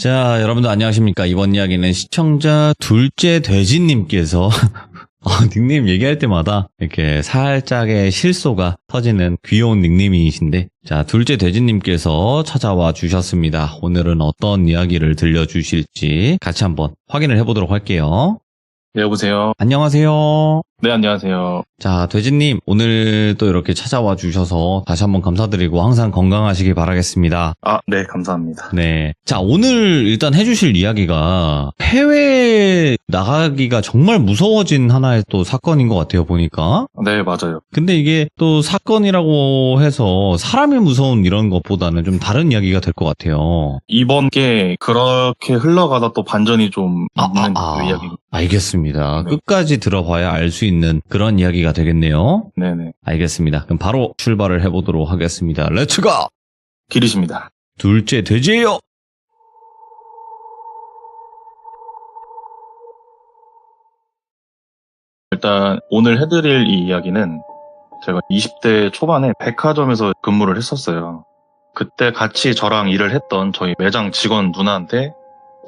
자, 여러분들 안녕하십니까. 이번 이야기는 시청자 둘째 돼지님께서 닉네임 얘기할 때마다 이렇게 살짝의 실소가 터지는 귀여운 닉네임이신데, 자, 둘째 돼지님께서 찾아와 주셨습니다. 오늘은 어떤 이야기를 들려주실지 같이 한번 확인을 해보도록 할게요. 네, 여보세요. 안녕하세요. 네, 안녕하세요. 자, 돼지님, 오늘 또 이렇게 찾아와 주셔서 다시 한번 감사드리고 항상 건강하시길 바라겠습니다. 네, 감사합니다. 네. 자, 오늘 일단 해주실 이야기가 해외 나가기가 정말 무서워진 하나의 또 사건인 것 같아요, 보니까. 네, 맞아요. 근데 이게 또 사건이라고 해서 사람이 무서운 이런 것보다는 좀 다른 이야기가 될 것 같아요. 이번 게 그렇게 흘러가다 또 반전이 좀 있는 그 이야기. 알겠습니다. 네. 끝까지 들어봐야 알 수 있는 그런 이야기가 되겠네요. 네네. 알겠습니다. 그럼 바로 출발을 해보도록 하겠습니다. 렛츠고! 기리십니다. 둘째 돼지예요. 일단 오늘 해드릴 이 이야기는 제가 20대 초반에 백화점에서 근무를 했었어요. 그때 같이 저랑 일을 했던 저희 매장 직원 누나한테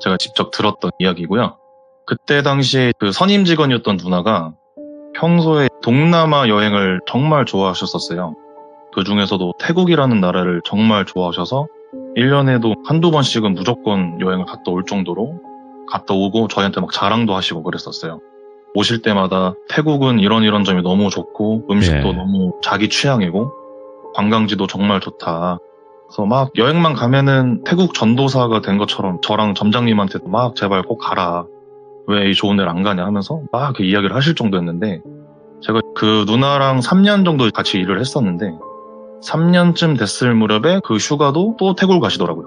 제가 직접 들었던 이야기고요. 그때 당시에 그 선임 직원이었던 누나가 평소에 동남아 여행을 정말 좋아하셨었어요. 그 중에서도 태국이라는 나라를 정말 좋아하셔서 1년에도 한두 번씩은 무조건 여행을 갔다 올 정도로 갔다 오고 저희한테 막 자랑도 하시고 그랬었어요. 오실 때마다 태국은 이런 점이 너무 좋고 음식도 너무 자기 취향이고 관광지도 정말 좋다. 그래서 막 여행만 가면은 태국 전도사가 된 것처럼 저랑 점장님한테도 막 제발 꼭 가라. 왜 이 좋은 데를 안 가냐 하면서 막 이렇게 이야기를 하실 정도였는데, 제가 그 누나랑 3년 정도 같이 일을 했었는데 3년쯤 됐을 무렵에 그 휴가도 또 태국을 가시더라고요.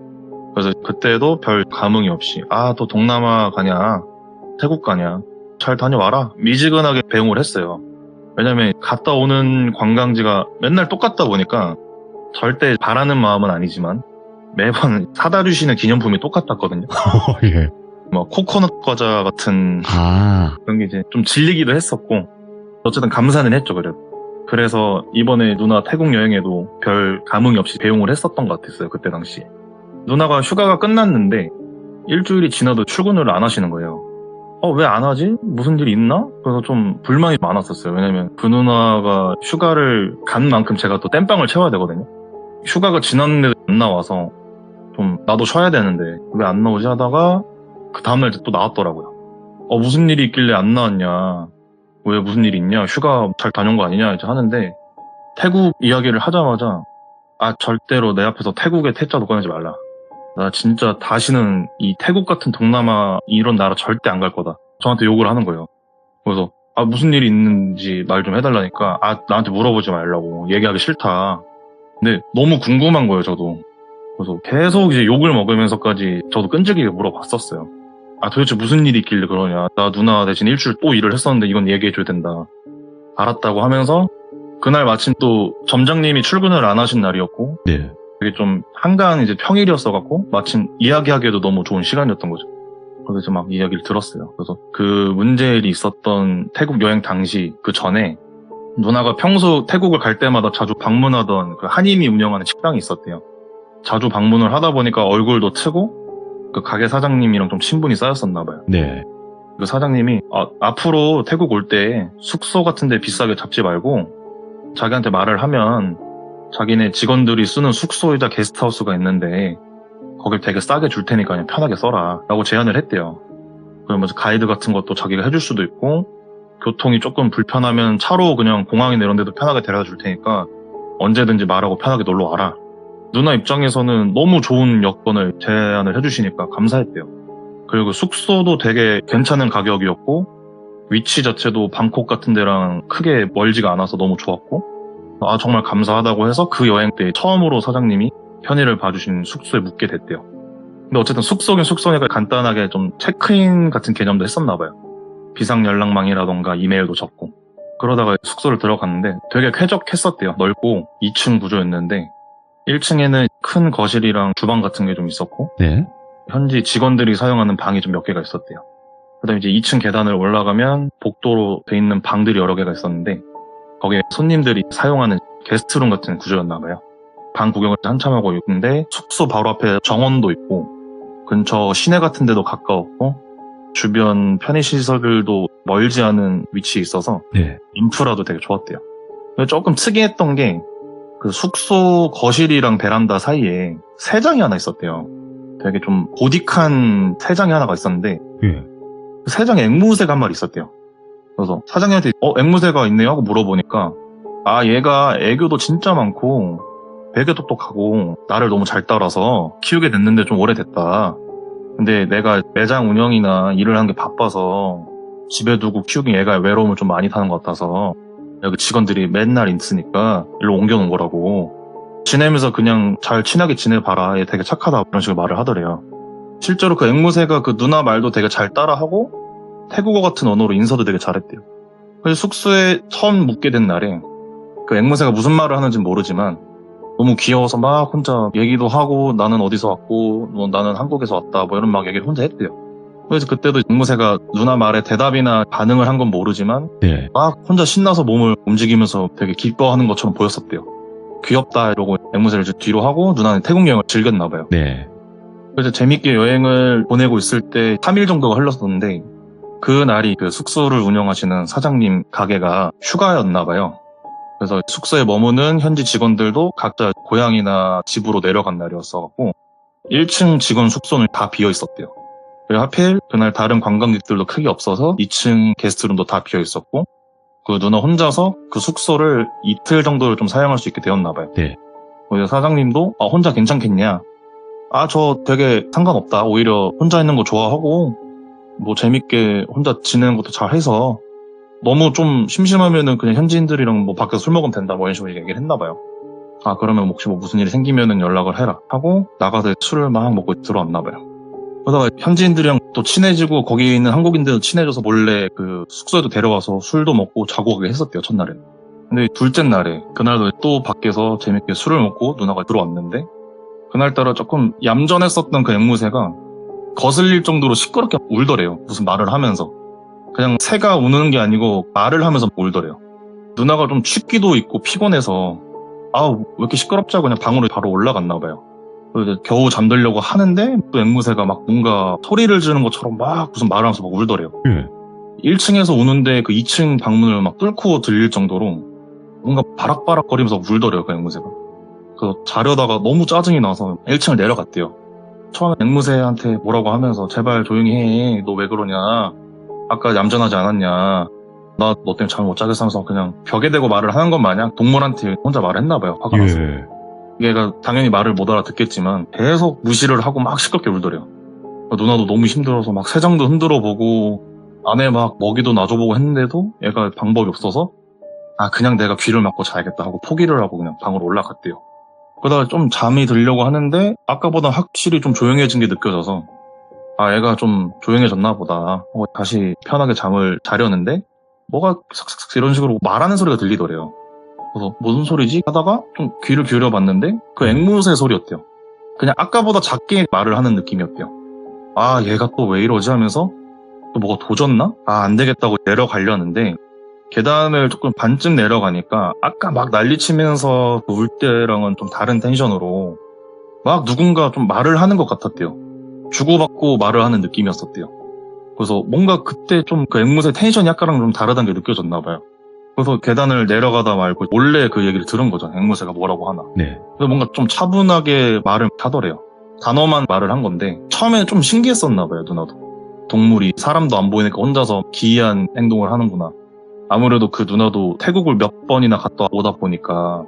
그래서 그때도 별 감흥이 없이 또 동남아 가냐 태국 가냐 잘 다녀와라 미지근하게 배웅을 했어요. 왜냐면 갔다 오는 관광지가 맨날 똑같다 보니까 절대 바라는 마음은 아니지만 매번 사다 주시는 기념품이 똑같았거든요. 예. 뭐 코코넛 과자 같은 그런 게 이제 좀 질리기도 했었고, 어쨌든 감사는 했죠. 그래서 이번에 누나 태국 여행에도 별 감흥이 없이 배웅을 했었던 것 같았어요. 그때 당시에 누나가 휴가가 끝났는데 일주일이 지나도 출근을 안 하시는 거예요. 왜 안 하지? 무슨 일이 있나? 그래서 좀 불만이 많았었어요. 왜냐면 그 누나가 휴가를 간 만큼 제가 또 땜빵을 채워야 되거든요. 휴가가 지났는데도 안 나와서 좀 나도 쉬어야 되는데 왜 안 나오지 하다가 그 다음날 또 나왔더라고요. 무슨 일이 있길래 안 나왔냐, 왜 무슨 일이 있냐, 휴가 잘 다녀온 거 아니냐 이제 하는데, 태국 이야기를 하자마자 절대로 내 앞에서 태국의 태자도 꺼내지 말라. 나 진짜 다시는 이 태국 같은 동남아 이런 나라 절대 안 갈 거다. 저한테 욕을 하는 거예요. 그래서 무슨 일이 있는지 말 좀 해달라니까 나한테 물어보지 말라고, 얘기하기 싫다. 근데 너무 궁금한 거예요, 저도. 그래서 계속 이제 욕을 먹으면서까지 저도 끈질기게 물어봤었어요. 도대체 무슨 일이 있길래 그러냐. 나 누나 대신 일주일 또 일을 했었는데 이건 얘기해줘야 된다. 알았다고 하면서 그날 마침 또 점장님이 출근을 안 하신 날이었고, 네. 되게 좀 한가한 이제 평일이었어갖고 마침 이야기하기에도 너무 좋은 시간이었던 거죠. 그래서 이제 막 이야기를 들었어요. 그래서 그 문제일이 있었던 태국 여행 당시 그 전에 누나가 평소 태국을 갈 때마다 자주 방문하던 그 한인이 운영하는 식당이 있었대요. 자주 방문을 하다 보니까 얼굴도 트고 그 가게 사장님이랑 좀 친분이 쌓였었나 봐요. 네. 그 사장님이 앞으로 태국 올 때 숙소 같은 데 비싸게 잡지 말고 자기한테 말을 하면 자기네 직원들이 쓰는 숙소이자 게스트하우스가 있는데 거길 되게 싸게 줄 테니까 그냥 편하게 써라 라고 제안을 했대요. 그러면서 가이드 같은 것도 자기가 해줄 수도 있고, 교통이 조금 불편하면 차로 그냥 공항이나 이런 데도 편하게 데려다 줄 테니까 언제든지 말하고 편하게 놀러 와라. 누나 입장에서는 너무 좋은 여건을 제안을 해주시니까 감사했대요. 그리고 숙소도 되게 괜찮은 가격이었고 위치 자체도 방콕 같은 데랑 크게 멀지가 않아서 너무 좋았고, 정말 감사하다고 해서 그 여행 때 처음으로 사장님이 편의를 봐주신 숙소에 묵게 됐대요. 근데 어쨌든 숙소긴 숙소니까 간단하게 좀 체크인 같은 개념도 했었나 봐요. 비상연락망이라던가 이메일도 적고. 그러다가 숙소를 들어갔는데 되게 쾌적했었대요. 넓고 2층 구조였는데 1층에는 큰 거실이랑 주방 같은 게 좀 있었고, 네. 현지 직원들이 사용하는 방이 좀 몇 개가 있었대요. 그다음에 이제 2층 계단을 올라가면 복도로 돼 있는 방들이 여러 개가 있었는데 거기에 손님들이 사용하는 게스트룸 같은 구조였나 봐요. 방 구경을 한참 하고 있는데 숙소 바로 앞에 정원도 있고 근처 시내 같은 데도 가까웠고 주변 편의시설들도 멀지 않은 위치에 있어서 네. 인프라도 되게 좋았대요. 근데 조금 특이했던 게 그 숙소 거실이랑 베란다 사이에 세장이 하나 있었대요. 되게 좀 고딕한 세장이 하나가 있었는데 예. 그 세장에 앵무새가 한 마리 있었대요. 그래서 사장님한테 앵무새가 있네요 하고 물어보니까 얘가 애교도 진짜 많고 되게 똑똑하고 나를 너무 잘 따라서 키우게 됐는데 좀 오래됐다. 근데 내가 매장 운영이나 일을 하는 게 바빠서 집에 두고 키우긴 얘가 외로움을 좀 많이 타는 것 같아서 여기 직원들이 맨날 있으니까 일로 옮겨놓은 거라고. 지내면서 그냥 잘 친하게 지내봐라. 얘 되게 착하다. 이런 식으로 말을 하더래요. 실제로 그 앵무새가 그 누나 말도 되게 잘 따라하고 태국어 같은 언어로 인사도 되게 잘했대요. 그래서 숙소에 처음 묵게 된 날에 그 앵무새가 무슨 말을 하는지는 모르지만 너무 귀여워서 막 혼자 얘기도 하고 나는 어디서 왔고 나는 한국에서 왔다 뭐 이런 막 얘기를 혼자 했대요. 그래서 그때도 앵무새가 누나 말에 대답이나 반응을 한 건 모르지만 네. 막 혼자 신나서 몸을 움직이면서 되게 기뻐하는 것처럼 보였었대요. 귀엽다 이러고 앵무새를 이제 뒤로 하고 누나는 태국 여행을 즐겼나 봐요. 네. 그래서 재밌게 여행을 보내고 있을 때 3일 정도가 흘렀었는데 그 날이 그 숙소를 운영하시는 사장님 가게가 휴가였나 봐요. 그래서 숙소에 머무는 현지 직원들도 각자 고향이나 집으로 내려간 날이었어갖고 1층 직원 숙소는 다 비어 있었대요. 그리고 하필 그날 다른 관광객들도 크게 없어서 2층 게스트룸도 다 비어 있었고 그 누나 혼자서 그 숙소를 이틀 정도를 좀 사용할 수 있게 되었나 봐요. 네. 그래서 사장님도 혼자 괜찮겠냐? 저 되게 상관없다. 오히려 혼자 있는 거 좋아하고 뭐 재밌게 혼자 지내는 것도 잘해서 너무 좀 심심하면은 그냥 현지인들이랑 뭐 밖에서 술 먹으면 된다 뭐 이런 식으로 얘기를 했나 봐요. 그러면 혹시 뭐 무슨 일이 생기면은 연락을 해라 하고 나가서 술을 막 먹고 들어왔나 봐요. 그러다가 현지인들이랑 또 친해지고 거기 있는 한국인들도 친해져서 몰래 그 숙소에도 데려와서 술도 먹고 자고 가게 했었대요, 첫날엔. 근데 둘째 날에 그날도 또 밖에서 재밌게 술을 먹고 누나가 들어왔는데 그날따라 조금 얌전했었던 그 앵무새가 거슬릴 정도로 시끄럽게 울더래요. 무슨 말을 하면서. 그냥 새가 우는 게 아니고 말을 하면서 울더래요. 누나가 좀 취기도 있고 피곤해서 왜 이렇게 시끄럽지 하고 그냥 방으로 바로 올라갔나 봐요. 그래서 겨우 잠들려고 하는데 또 앵무새가 막 뭔가 소리를 지르는 것처럼 막 무슨 말을 하면서 막 울더래요. 예. 1층에서 우는데 그 2층 방문을 막 뚫고 들릴 정도로 뭔가 바락바락거리면서 울더래요, 그 앵무새가. 그래서 자려다가 너무 짜증이 나서 1층을 내려갔대요. 처음에 앵무새한테 뭐라고 하면서 제발 조용히 해. 너 왜 그러냐. 아까 얌전하지 않았냐. 나 너 때문에 잠을 못 자겠어 하면서 그냥 벽에 대고 말을 하는 것 마냥 동물한테 혼자 말을 했나 봐요. 화가 나서. 예. 얘가 당연히 말을 못 알아듣겠지만 계속 무시를 하고 막 시끄럽게 울더래요. 누나도 너무 힘들어서 막 세장도 흔들어 보고 안에 막 먹이도 놔줘보고 했는데도 얘가 방법이 없어서 그냥 내가 귀를 막고 자야겠다 하고 포기를 하고 그냥 방으로 올라갔대요. 그러다가 좀 잠이 들려고 하는데 아까보다 확실히 좀 조용해진 게 느껴져서 얘가 좀 조용해졌나 보다 하고 다시 편하게 잠을 자려는데 뭐가 삭삭삭 이런 식으로 말하는 소리가 들리더래요. 그래서 무슨 소리지? 하다가 좀 귀를 기울여 봤는데 그 앵무새 소리였대요. 그냥 아까보다 작게 말을 하는 느낌이었대요. 얘가 또 왜 이러지 하면서 또 뭐가 도졌나? 안 되겠다고 내려가려는데 계단을 조금 반쯤 내려가니까 아까 막 난리치면서 울 때랑은 좀 다른 텐션으로 막 누군가 좀 말을 하는 것 같았대요. 주고받고 말을 하는 느낌이었었대요. 그래서 뭔가 그때 좀 그 앵무새 텐션이 아까랑 좀 다르다는 게 느껴졌나 봐요. 그래서 계단을 내려가다 말고 몰래 그 얘기를 들은 거죠. 앵무새가 뭐라고 하나. 네. 그래서 뭔가 좀 차분하게 말을 하더래요. 단어만 말을 한 건데 처음에는 좀 신기했었나 봐요, 누나도. 동물이 사람도 안 보이니까 혼자서 기이한 행동을 하는구나. 아무래도 그 누나도 태국을 몇 번이나 갔다 오다 보니까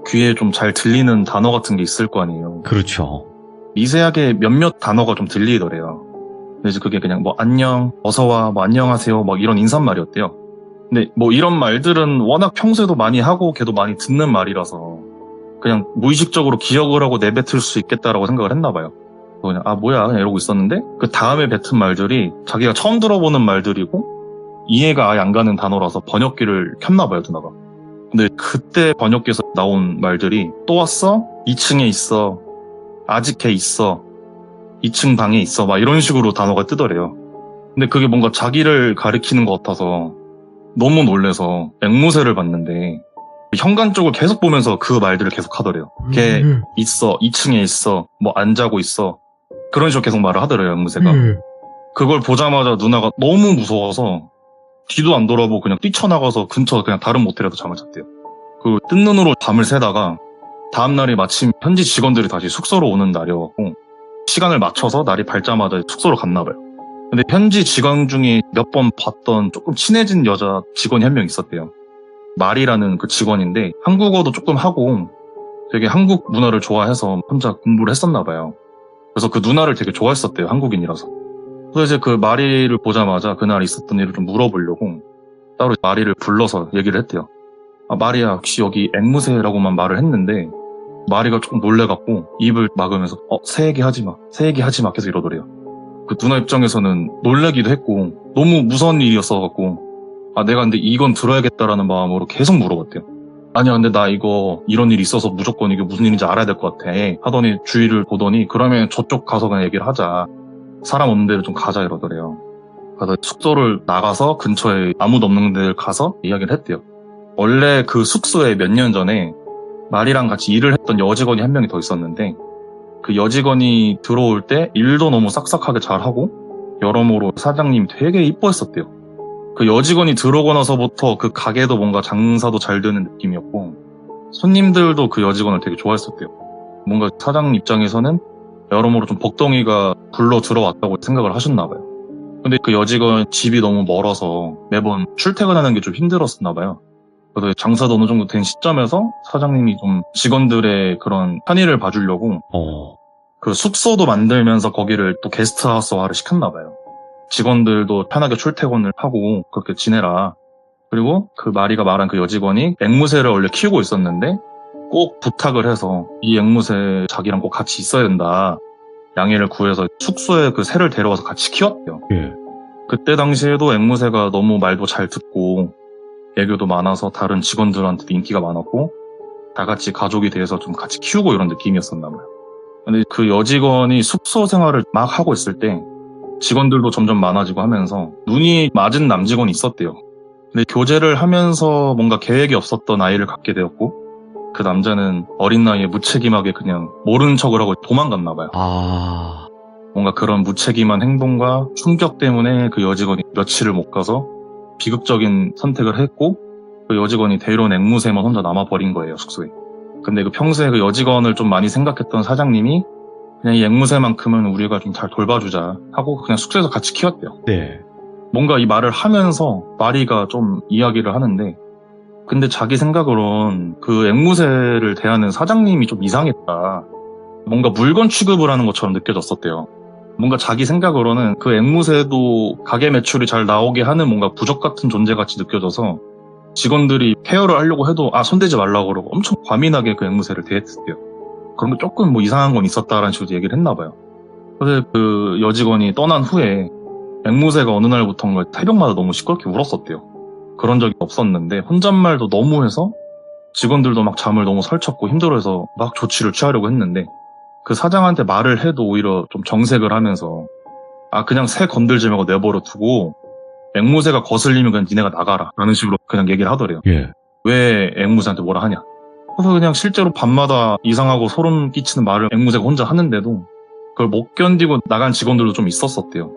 귀에 좀 잘 들리는 단어 같은 게 있을 거 아니에요. 그렇죠. 미세하게 몇몇 단어가 좀 들리더래요. 그래서 그게 그냥 뭐 안녕, 어서와, 뭐 안녕하세요, 막 이런 인사말이었대요. 근데 뭐 이런 말들은 워낙 평소에도 많이 하고 걔도 많이 듣는 말이라서 그냥 무의식적으로 기억을 하고 내뱉을 수 있겠다라고 생각을 했나 봐요. 그냥 뭐야 그냥 이러고 있었는데 그 다음에 뱉은 말들이 자기가 처음 들어보는 말들이고 이해가 아예 안 가는 단어라서 번역기를 켰나 봐요, 누나가. 근데 그때 번역기에서 나온 말들이 또 왔어? 2층에 있어. 아직 걔 있어. 2층 방에 있어. 막 이런 식으로 단어가 뜨더래요. 근데 그게 뭔가 자기를 가리키는 것 같아서 너무 놀래서 앵무새를 봤는데 현관 쪽을 계속 보면서 그 말들을 계속 하더래요. 걔 있어. 2층에 있어. 뭐 안 자고 있어. 그런 식으로 계속 말을 하더래요, 앵무새가. 그걸 보자마자 누나가 너무 무서워서 뒤도 안 돌아보고 그냥 뛰쳐나가서 근처 그냥 다른 모텔에서 잠을 잤대요. 그 뜬 눈으로 밤을 새다가 다음날이 마침 현지 직원들이 다시 숙소로 오는 날이었고 시간을 맞춰서 날이 밝자마자 숙소로 갔나 봐요. 근데 현지 직원 중에 몇 번 봤던 조금 친해진 여자 직원이 한 명 있었대요. 말이라는 그 직원인데 한국어도 조금 하고 되게 한국 문화를 좋아해서 혼자 공부를 했었나 봐요. 그래서 그 누나를 되게 좋아했었대요, 한국인이라서. 그래서 이제 그 마리를 보자마자 그날 있었던 일을 좀 물어보려고 따로 마리를 불러서 얘기를 했대요. 아, 마리야, 혹시 여기 앵무새라고만 말을 했는데 마리가 조금 놀래갖고 입을 막으면서 새 얘기 하지 마, 새 얘기 하지 마 계속 이러더래요. 그 누나 입장에서는 놀래기도 했고 너무 무서운 일이었어갖고 아, 내가 근데 이건 들어야겠다라는 마음으로 계속 물어봤대요. 아니야, 근데 나 이런 일이 있어서 무조건 이게 무슨 일인지 알아야 될 것 같아 하더니 주위를 보더니 그러면 저쪽 가서 그냥 얘기를 하자, 사람 없는 데를 좀 가자 이러더래요. 그래서 숙소를 나가서 근처에 아무도 없는 데를 가서 이야기를 했대요. 원래 그 숙소에 몇 년 전에 말이랑 같이 일을 했던 여직원이 한 명이 더 있었는데 그 여직원이 들어올 때 일도 너무 싹싹하게 잘하고 여러모로 사장님이 되게 이뻐했었대요. 그 여직원이 들어오고 나서부터 그 가게도 뭔가 장사도 잘 되는 느낌이었고 손님들도 그 여직원을 되게 좋아했었대요. 뭔가 사장님 입장에서는 여러모로 좀 복덩이가 굴러 들어왔다고 생각을 하셨나 봐요. 근데 그 여직원 집이 너무 멀어서 매번 출퇴근하는 게 좀 힘들었었나 봐요. 그래서 장사도 어느 정도 된 시점에서 사장님이 좀 직원들의 그런 편의를 봐주려고 그 숙소도 만들면서 거기를 또 게스트하우스화를 시켰나 봐요. 직원들도 편하게 출퇴근을 하고 그렇게 지내라. 그리고 그 마리가 말한 그 여직원이 앵무새를 원래 키우고 있었는데 꼭 부탁을 해서 이 앵무새 자기랑 꼭 같이 있어야 된다. 양해를 구해서 숙소에 그 새를 데려와서 같이 키웠대요. 예. 그때 당시에도 앵무새가 너무 말도 잘 듣고 애교도 많아서 다른 직원들한테도 인기가 많았고 다 같이 가족이 돼서 좀 같이 키우고 이런 느낌이었었나 봐요. 근데 그 여직원이 숙소 생활을 막 하고 있을 때 직원들도 점점 많아지고 하면서 눈이 맞은 남직원이 있었대요. 근데 교제를 하면서 뭔가 계획이 없었던 아이를 갖게 되었고 그 남자는 어린 나이에 무책임하게 그냥 모르는 척을 하고 도망갔나 봐요. 뭔가 그런 무책임한 행동과 충격 때문에 그 여직원이 며칠을 못 가서 비극적인 선택을 했고 그 여직원이 데려온 앵무새만 혼자 남아버린 거예요, 숙소에. 근데 그 평소에 그 여직원을 좀 많이 생각했던 사장님이 그냥 이 앵무새만큼은 우리가 좀 잘 돌봐주자 하고 그냥 숙소에서 같이 키웠대요. 네. 뭔가 이 말을 하면서 마리가 좀 이야기를 하는데 근데 자기 생각으론 그 앵무새를 대하는 사장님이 좀 이상했다. 뭔가 물건 취급을 하는 것처럼 느껴졌었대요. 뭔가 자기 생각으로는 그 앵무새도 가게 매출이 잘 나오게 하는 뭔가 부적 같은 존재같이 느껴져서 직원들이 케어를 하려고 해도 손대지 말라고 그러고 엄청 과민하게 그 앵무새를 대했대요. 그런 게 조금 뭐 이상한 건 있었다라는 식으로 얘기를 했나 봐요. 그래서 그 여직원이 떠난 후에 앵무새가 어느 날부터인가 새벽마다 너무 시끄럽게 울었었대요. 그런 적이 없었는데 혼잣말도 너무 해서 직원들도 막 잠을 너무 설쳤고 힘들어해서 막 조치를 취하려고 했는데 그 사장한테 말을 해도 오히려 좀 정색을 하면서 그냥 새 건들지 말고 내버려 두고 앵무새가 거슬리면 그냥 니네가 나가라 라는 식으로 그냥 얘기를 하더래요. 예. 왜 앵무새한테 뭐라 하냐. 그래서 그냥 실제로 밤마다 이상하고 소름 끼치는 말을 앵무새가 혼자 하는데도 그걸 못 견디고 나간 직원들도 좀 있었었대요.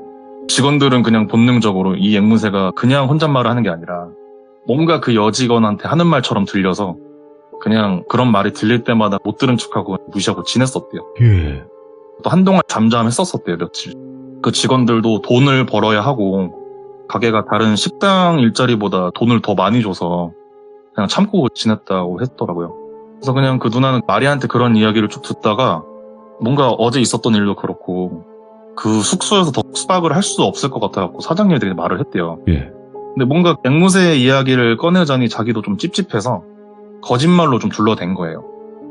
직원들은 그냥 본능적으로 이 앵무새가 그냥 혼잣말을 하는 게 아니라 뭔가 그 여직원한테 하는 말처럼 들려서 그냥 그런 말이 들릴 때마다 못 들은 척하고 무시하고 지냈었대요. 예. 또 한동안 잠잠했었었대요, 며칠. 그 직원들도 돈을 벌어야 하고 가게가 다른 식당 일자리보다 돈을 더 많이 줘서 그냥 참고 지냈다고 했더라고요. 그래서 그냥 그 누나는 마리한테 그런 이야기를 쭉 듣다가 뭔가 어제 있었던 일도 그렇고 그 숙소에서 더 숙박을 할 수 없을 것 같아갖고 사장님이 되게 말을 했대요. 예. 근데 뭔가 앵무새 이야기를 꺼내자니 자기도 좀 찝찝해서 거짓말로 좀 둘러댄 거예요.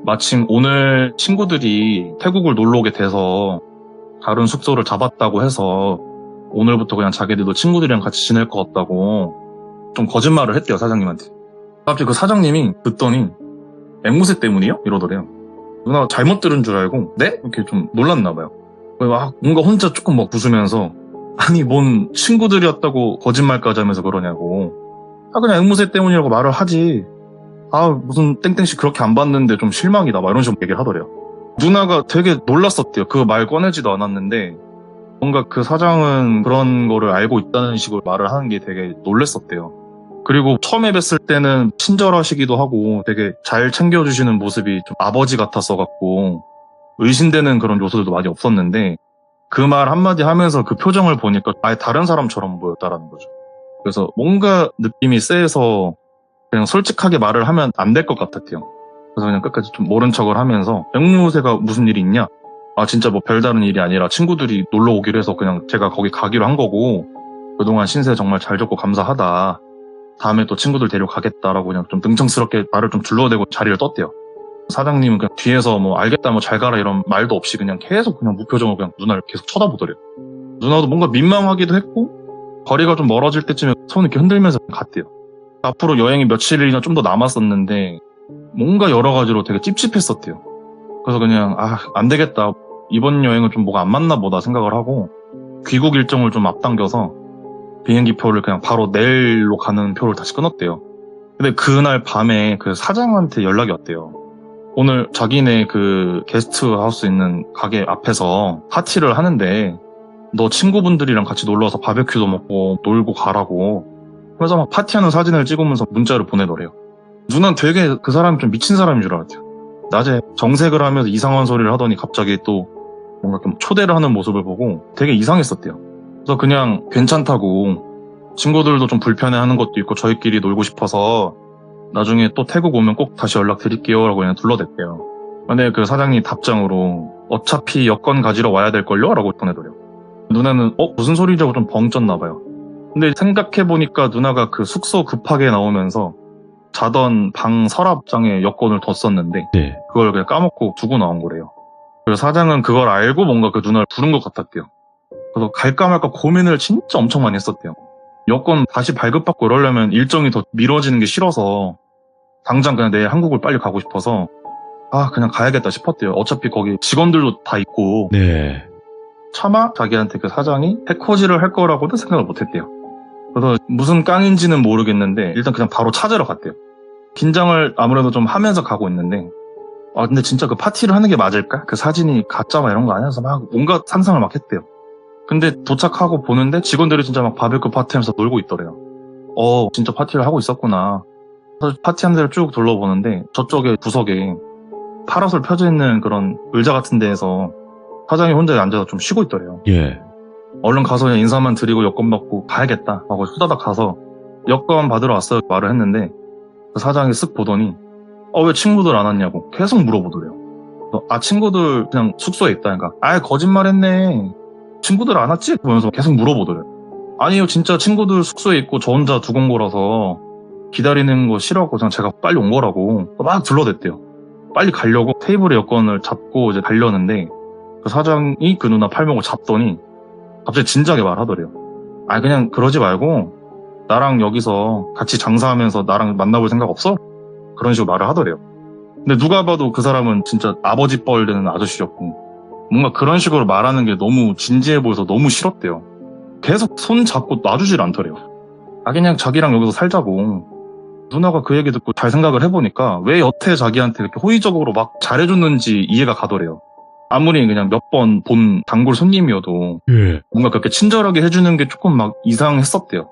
마침 오늘 친구들이 태국을 놀러 오게 돼서 다른 숙소를 잡았다고 해서 오늘부터 그냥 자기들도 친구들이랑 같이 지낼 것 같다고 좀 거짓말을 했대요, 사장님한테. 갑자기 그 사장님이 듣더니 앵무새 때문이요? 이러더래요. 누나 잘못 들은 줄 알고 네? 이렇게 좀 놀랐나 봐요. 막 뭔가 혼자 조금 막 웃으면서 아니 뭔 친구들이었다고 거짓말까지 하면서 그러냐고. 그냥 앵무새 때문이라고 말을 하지. 무슨 땡땡씨 그렇게 안 봤는데 좀 실망이다 막 이런 식으로 얘기를 하더래요. 누나가 되게 놀랐었대요. 그 말 꺼내지도 않았는데 뭔가 그 사장은 그런 거를 알고 있다는 식으로 말을 하는 게 되게 놀랬었대요. 그리고 처음에 뵀을 때는 친절하시기도 하고 되게 잘 챙겨주시는 모습이 좀 아버지 같았어갖고 의심되는 그런 요소들도 많이 없었는데 그 말 한마디 하면서 그 표정을 보니까 아예 다른 사람처럼 보였다라는 거죠. 그래서 뭔가 느낌이 쎄해서 그냥 솔직하게 말을 하면 안 될 것 같았대요. 그래서 그냥 끝까지 좀 모른 척을 하면서 앵무새가 무슨 일이 있냐? 아 진짜 뭐 별다른 일이 아니라 친구들이 놀러 오기로 해서 그냥 제가 거기 가기로 한 거고 그동안 신세 정말 잘 줬고 감사하다. 다음에 또 친구들 데려가겠다라고 그냥 좀 능청스럽게 말을 좀 둘러대고 자리를 떴대요. 사장님은 그냥 뒤에서 뭐 알겠다 뭐 잘 가라 이런 말도 없이 그냥 계속 그냥 무표정으로 그냥 누나를 계속 쳐다보더래요. 누나도 뭔가 민망하기도 했고 거리가 좀 멀어질 때쯤에 손을 이렇게 흔들면서 갔대요. 앞으로 여행이 며칠이나 좀 더 남았었는데 뭔가 여러 가지로 되게 찝찝했었대요. 그래서 그냥 안 되겠다. 이번 여행은 좀 뭐가 안 맞나 보다 생각을 하고 귀국 일정을 좀 앞당겨서 비행기 표를 그냥 바로 내일로 가는 표를 다시 끊었대요. 근데 그날 밤에 그 사장한테 연락이 왔대요. 오늘 자기네 그 게스트하우스 있는 가게 앞에서 파티를 하는데 너 친구분들이랑 같이 놀러와서 바베큐도 먹고 놀고 가라고. 그래서 막 파티하는 사진을 찍으면서 문자를 보내더래요. 누난 되게 그 사람이 좀 미친 사람인 줄 알았대요. 낮에 정색을 하면서 이상한 소리를 하더니 갑자기 또 뭔가 좀 초대를 하는 모습을 보고 되게 이상했었대요. 그래서 그냥 괜찮다고 친구들도 좀 불편해하는 것도 있고 저희끼리 놀고 싶어서 나중에 또 태국 오면 꼭 다시 연락드릴게요 라고 그냥 둘러댔대요. 근데 그 사장님 답장으로 어차피 여권 가지러 와야 될걸요? 라고 보내더래요. 누나는 무슨 소리냐고 좀 벙 쪘나 봐요. 근데 생각해보니까 누나가 그 숙소 급하게 나오면서 자던 방 서랍장에 여권을 뒀었는데 네. 그걸 그냥 까먹고 두고 나온 거래요. 그래서 사장은 그걸 알고 뭔가 그 누나를 부른 것 같았대요. 그래서 갈까 말까 고민을 진짜 엄청 많이 했었대요. 여권 다시 발급받고 이러려면 일정이 더 미뤄지는 게 싫어서 당장 그냥 내일 한국을 빨리 가고 싶어서 그냥 가야겠다 싶었대요. 어차피 거기 직원들도 다 있고 네. 차마 자기한테 그 사장이 해코지를 할 거라고도 생각을 못 했대요. 그래서 무슨 깡인지는 모르겠는데 일단 그냥 바로 찾으러 갔대요. 긴장을 아무래도 좀 하면서 가고 있는데 근데 진짜 그 파티를 하는 게 맞을까? 그 사진이 가짜마 이런 거 아니어서 막 온갖 상상을 막 했대요. 근데 도착하고 보는데 직원들이 진짜 막 바베큐 파티하면서 놀고 있더래요. 진짜 파티를 하고 있었구나. 그래서 파티하는 데를 쭉 둘러보는데 저쪽에 구석에 파라솔 펴져 있는 그런 의자 같은 데에서 사장이 혼자 앉아서 좀 쉬고 있더래요. 예. 얼른 가서 그냥 인사만 드리고 여권 받고 가야겠다 하고 후다닥 가서 여권 받으러 왔어요 말을 했는데 그 사장이 쓱 보더니 왜 친구들 안 왔냐고 계속 물어보더래요. 친구들 그냥 숙소에 있다니까. 거짓말했네. 친구들 안 왔지? 그러면서 계속 물어보더래요. 아니요 진짜 친구들 숙소에 있고 저 혼자 두고 온 거라서 기다리는 거 싫어하고 그냥 제가 빨리 온 거라고 막 둘러댔대요. 빨리 가려고 테이블에 여권을 잡고 이제 가려는데 그 사장이 그 누나 팔목을 잡더니 갑자기 진지하게 말하더래요. 그냥 그러지 말고 나랑 여기서 같이 장사하면서 나랑 만나볼 생각 없어? 그런 식으로 말을 하더래요. 근데 누가 봐도 그 사람은 진짜 아버지 뻘 되는 아저씨였고 뭔가 그런 식으로 말하는 게 너무 진지해 보여서 너무 싫었대요. 계속 손 잡고 놔주질 않더래요. 그냥 자기랑 여기서 살자고. 누나가 그 얘기 듣고 잘 생각을 해보니까 왜 여태 자기한테 이렇게 호의적으로 막 잘해줬는지 이해가 가더래요. 아무리 그냥 몇 번 본 단골 손님이어도 뭔가 그렇게 친절하게 해주는 게 조금 막 이상했었대요.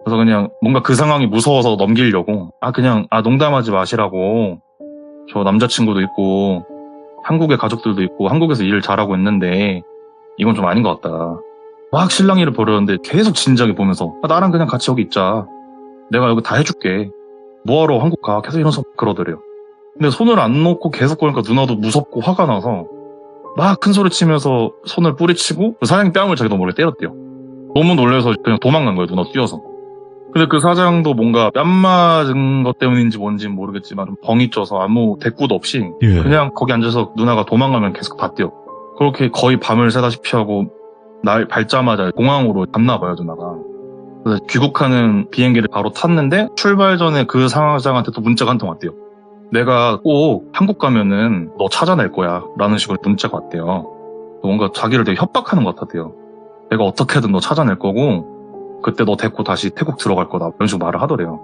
그래서 그냥 뭔가 그 상황이 무서워서 넘기려고 그냥 농담하지 마시라고 저 남자친구도 있고 한국의 가족들도 있고 한국에서 일을 잘하고 있는데 이건 좀 아닌 것 같다. 막 실랑이를 벌였는데 계속 진지하게 보면서 나랑 그냥 같이 여기 있자. 내가 여기 다 해줄게. 뭐하러 한국 가? 계속 이러면서 그러더래요. 근데 손을 안 놓고 계속 그러니까 누나도 무섭고 화가 나서 막 큰 소리 치면서 손을 뿌리치고 그 사장님 뺨을 자기도 몰래 때렸대요. 너무 놀라서 그냥 도망간 거예요. 누나 뛰어서. 근데 그 사장도 뭔가 뺨 맞은 것 때문인지 뭔지는 모르겠지만 좀 벙이 쪄서 아무 대꾸도 없이 그냥 거기 앉아서 누나가 도망가면 계속 봤대요. 그렇게 거의 밤을 새다시피 하고 날 밝자마자 공항으로 갔나 봐요, 누나가. 그래서 귀국하는 비행기를 바로 탔는데 출발 전에 그 사장한테 또 문자가 한 통 왔대요. 내가 꼭 한국 가면은 너 찾아낼 거야 라는 식으로 문자가 왔대요. 뭔가 자기를 되게 협박하는 것 같았대요. 내가 어떻게든 너 찾아낼 거고 그때 너 데리고 다시 태국 들어갈 거다 이런 식으로 말을 하더래요.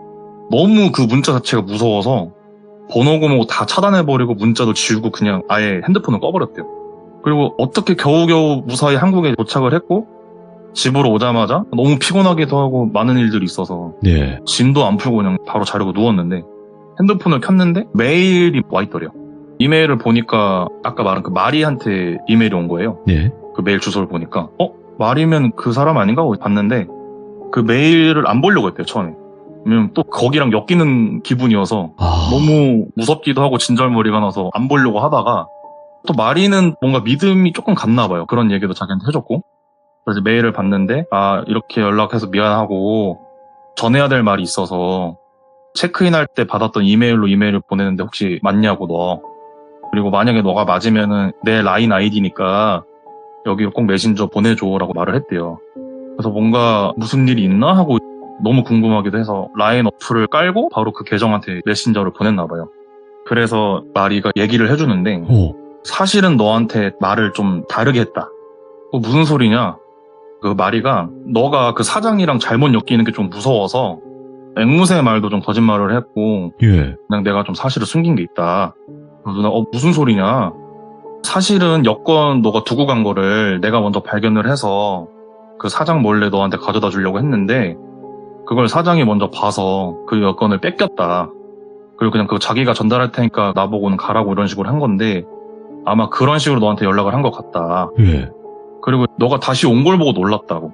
너무 그 문자 자체가 무서워서 번호고 뭐고 다 차단해버리고 문자도 지우고 그냥 아예 핸드폰을 꺼버렸대요. 그리고 어떻게 겨우겨우 무사히 한국에 도착을 했고 집으로 오자마자 너무 피곤하기도 하고 많은 일들이 있어서 네. 짐도 안 풀고 그냥 바로 자려고 누웠는데 핸드폰을 켰는데 메일이 와 있더래요. 이메일을 보니까 아까 말한 그 마리한테 이메일이 온 거예요. 네. 그 메일 주소를 보니까 마리면 그 사람 아닌가 하고 봤는데 그 메일을 안 보려고 했대요 처음에. 왜냐면 또 거기랑 엮이는 기분이어서 너무 무섭기도 하고 진절머리가 나서 안 보려고 하다가 또 마리는 뭔가 믿음이 조금 갔나 봐요. 그런 얘기도 자기한테 해줬고. 그래서 메일을 봤는데 이렇게 연락해서 미안하고 전해야 될 말이 있어서 체크인할 때 받았던 이메일로 이메일을 보내는데 혹시 맞냐고 너. 그리고 만약에 너가 맞으면은 내 라인 아이디니까 여기로 꼭 메신저 보내줘라고 말을 했대요. 그래서 뭔가 무슨 일이 있나 하고 너무 궁금하기도 해서 라인 어플을 깔고 바로 그 계정한테 메신저를 보냈나 봐요. 그래서 마리가 얘기를 해주는데 사실은 너한테 말을 좀 다르게 했다. 무슨 소리냐? 그 마리가 너가 그 사장이랑 잘못 엮이는 게 좀 무서워서 앵무새 말도 좀 거짓말을 했고 예. 그냥 내가 좀 사실을 숨긴 게 있다. 누나 무슨 소리냐? 사실은 여권 너가 두고 간 거를 내가 먼저 발견을 해서 그 사장 몰래 너한테 가져다 주려고 했는데 그걸 사장이 먼저 봐서 그 여권을 뺏겼다. 그리고 그냥 그거 자기가 전달할 테니까 나보고는 가라고 이런 식으로 한 건데 아마 그런 식으로 너한테 연락을 한 것 같다. 예. 그리고 너가 다시 온 걸 보고 놀랐다고.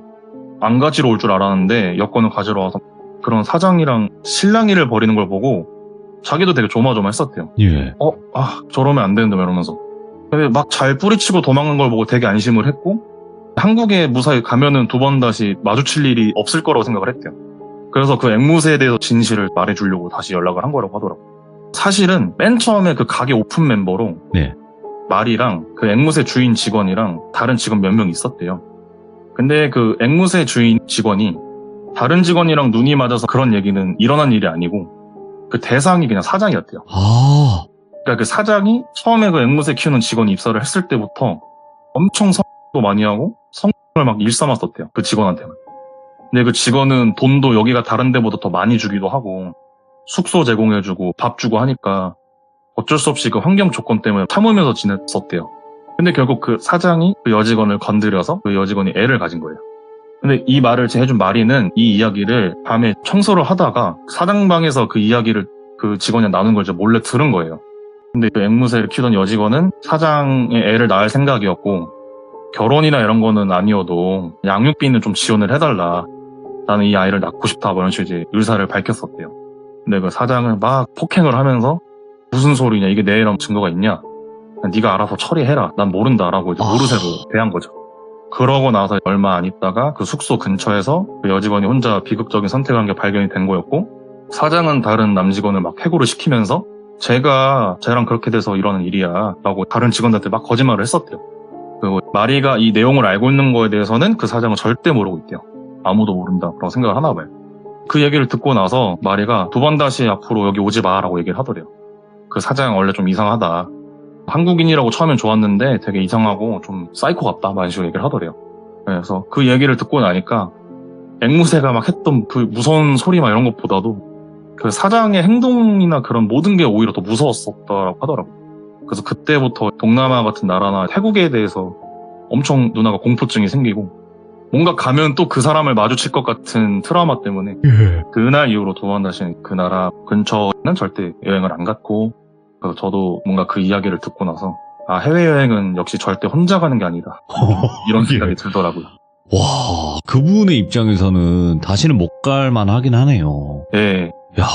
안 가지러 올 줄 알았는데 여권을 가지러 와서 그런 사장이랑 실랑이를 벌이는 걸 보고 자기도 되게 조마조마했었대요. 예. 저러면 안 되는데 이러면서. 근데 막 잘 뿌리치고 도망간 걸 보고 되게 안심을 했고 한국에 무사히 가면은 두 번 다시 마주칠 일이 없을 거라고 생각을 했대요. 그래서 그 앵무새에 대해서 진실을 말해주려고 다시 연락을 한 거라고 하더라고요. 사실은 맨 처음에 그 가게 오픈 멤버로 네. 마리랑 그 앵무새 주인 직원이랑 다른 직원 몇 명 있었대요. 근데 그 앵무새 주인 직원이 다른 직원이랑 눈이 맞아서 그런 얘기는 일어난 일이 아니고 그 대상이 그냥 사장이었대요. 그러니까 그 사장이 처음에 그 앵무새 키우는 직원이 입사를 했을 때부터 엄청 성도 많이 하고 성을 막 일삼았었대요. 그 직원한테는. 근데 그 직원은 돈도 여기가 다른 데보다 더 많이 주기도 하고 숙소 제공해주고 밥 주고 하니까 어쩔 수 없이 그 환경 조건 때문에 참으면서 지냈었대요. 근데 결국 그 사장이 그 여직원을 건드려서 그 여직원이 애를 가진 거예요. 근데 이 말을 해준 마리는 이 이야기를 밤에 청소를 하다가 사장방에서 그 이야기를 그 직원이 나눈 걸 이제 몰래 들은 거예요. 근데 그 앵무새를 키우던 여직원은 사장의 애를 낳을 생각이었고 결혼이나 이런 거는 아니어도 양육비는 좀 지원을 해달라. 나는 이 아이를 낳고 싶다. 뭐 이런 식으로 이제 의사를 밝혔었대요. 근데 그 사장은 막 폭행을 하면서 무슨 소리냐? 이게 내 이런 증거가 있냐? 네가 알아서 처리해라. 난 모른다라고 이제 모르쇠로 대한 거죠. 그러고 나서 얼마 안 있다가 그 숙소 근처에서 그 여직원이 혼자 비극적인 선택을 한 게 발견이 된 거였고 사장은 다른 남직원을 막 해고를 시키면서 제가 쟤랑 그렇게 돼서 이러는 일이야 라고 다른 직원들한테 막 거짓말을 했었대요. 그리고 마리가 이 내용을 알고 있는 거에 대해서는 그 사장은 절대 모르고 있대요. 아무도 모른다라고 생각을 하나 봐요. 그 얘기를 듣고 나서 마리가 두 번 다시 앞으로 여기 오지 마라고 얘기를 하더래요. 그 사장 원래 좀 이상하다. 한국인이라고 처음엔 좋았는데 되게 이상하고 좀 사이코 같다. 막 이런 식으로 얘기를 하더래요. 그래서 그 얘기를 듣고 나니까 앵무새가 막 했던 그 무서운 소리 막 이런 것보다도 그 사장의 행동이나 그런 모든 게 오히려 더 무서웠었다고 하더라고요. 그래서 그때부터 동남아 같은 나라나 태국에 대해서 엄청 누나가 공포증이 생기고 뭔가 가면 또 그 사람을 마주칠 것 같은 트라우마 때문에 그날 이후로 두 번 다시 그 나라 근처에는 절대 여행을 안 갔고 그래서 저도 뭔가 그 이야기를 듣고 나서 해외여행은 역시 절대 혼자 가는 게 아니다 이런 생각이 들더라고요. 와, 그분의 입장에서는 다시는 못 갈 만하긴 하네요. 네. 야,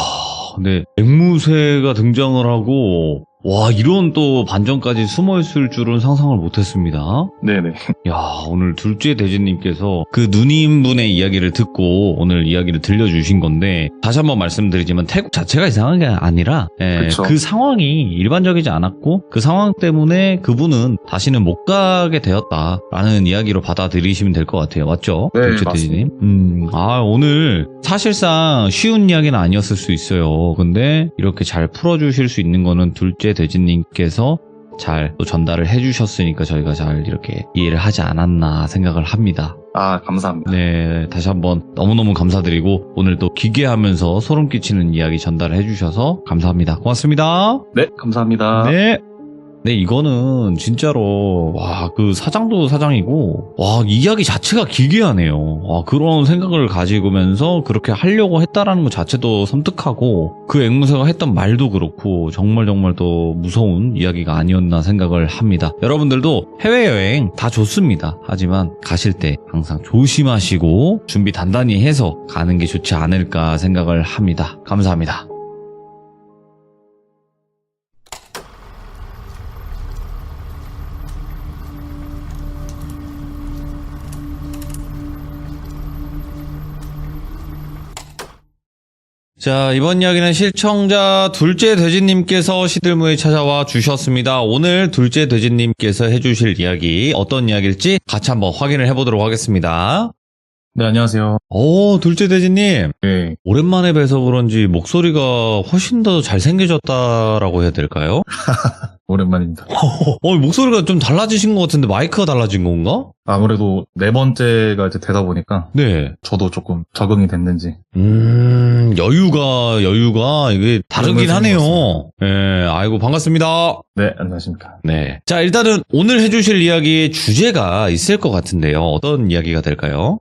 근데 앵무새가 등장을 하고 와, 이런 또 반전까지 숨어있을 줄은 상상을 못했습니다. 네네. 야, 오늘 둘째 대진님께서 그 누님분의 이야기를 듣고 오늘 이야기를 들려주신 건데 다시 한번 말씀드리지만 태국 자체가 이상한 게 아니라 그 상황이 일반적이지 않았고 그 상황 때문에 그분은 다시는 못 가게 되었다라는 이야기로 받아들이시면 될 것 같아요. 맞죠? 네, 둘째 대진님. 오늘 사실상 쉬운 이야기는 아니었을 수 있어요. 근데 이렇게 잘 풀어주실 수 있는 거는 둘째 대진님께서 잘 또 전달을 해주셨으니까 저희가 잘 이렇게 이해를 하지 않았나 생각을 합니다. 아, 감사합니다. 네, 다시 한번 너무너무 감사드리고 오늘 또 기괴하면서 소름 끼치는 이야기 전달해 주셔서 감사합니다. 고맙습니다. 네, 감사합니다. 네. 네, 이거는 진짜로 그 사장도 사장이고 이 이야기 자체가 기괴하네요. 그런 생각을 가지고면서 그렇게 하려고 했다라는 것 자체도 섬뜩하고 그 앵무새가 했던 말도 그렇고 정말 또 무서운 이야기가 아니었나 생각을 합니다. 여러분들도 해외여행 다 좋습니다. 하지만 가실 때 항상 조심하시고 준비 단단히 해서 가는 게 좋지 않을까 생각을 합니다. 감사합니다. 자, 이번 이야기는 시청자 둘째 돼지님께서 시들무에 찾아와 주셨습니다. 오늘 둘째 돼지님께서 해주실 이야기 어떤 이야기일지 같이 한번 확인을 해보도록 하겠습니다. 네, 안녕하세요. 둘째 돼지님. 네. 오랜만에 뵈서 그런지 목소리가 훨씬 더 잘생겨졌다라고 해야 될까요? 오랜만입니다. 목소리가 좀 달라지신 것 같은데 마이크가 달라진 건가? 아무래도 네 번째가 이제 되다 보니까 네. 저도 조금 적응이 됐는지. 여유가 이게 다르긴 하네요. 예, 아이고 반갑습니다. 네, 안녕하십니까. 네. 자, 일단은 오늘 해주실 이야기의 주제가 있을 것 같은데요. 어떤 이야기가 될까요?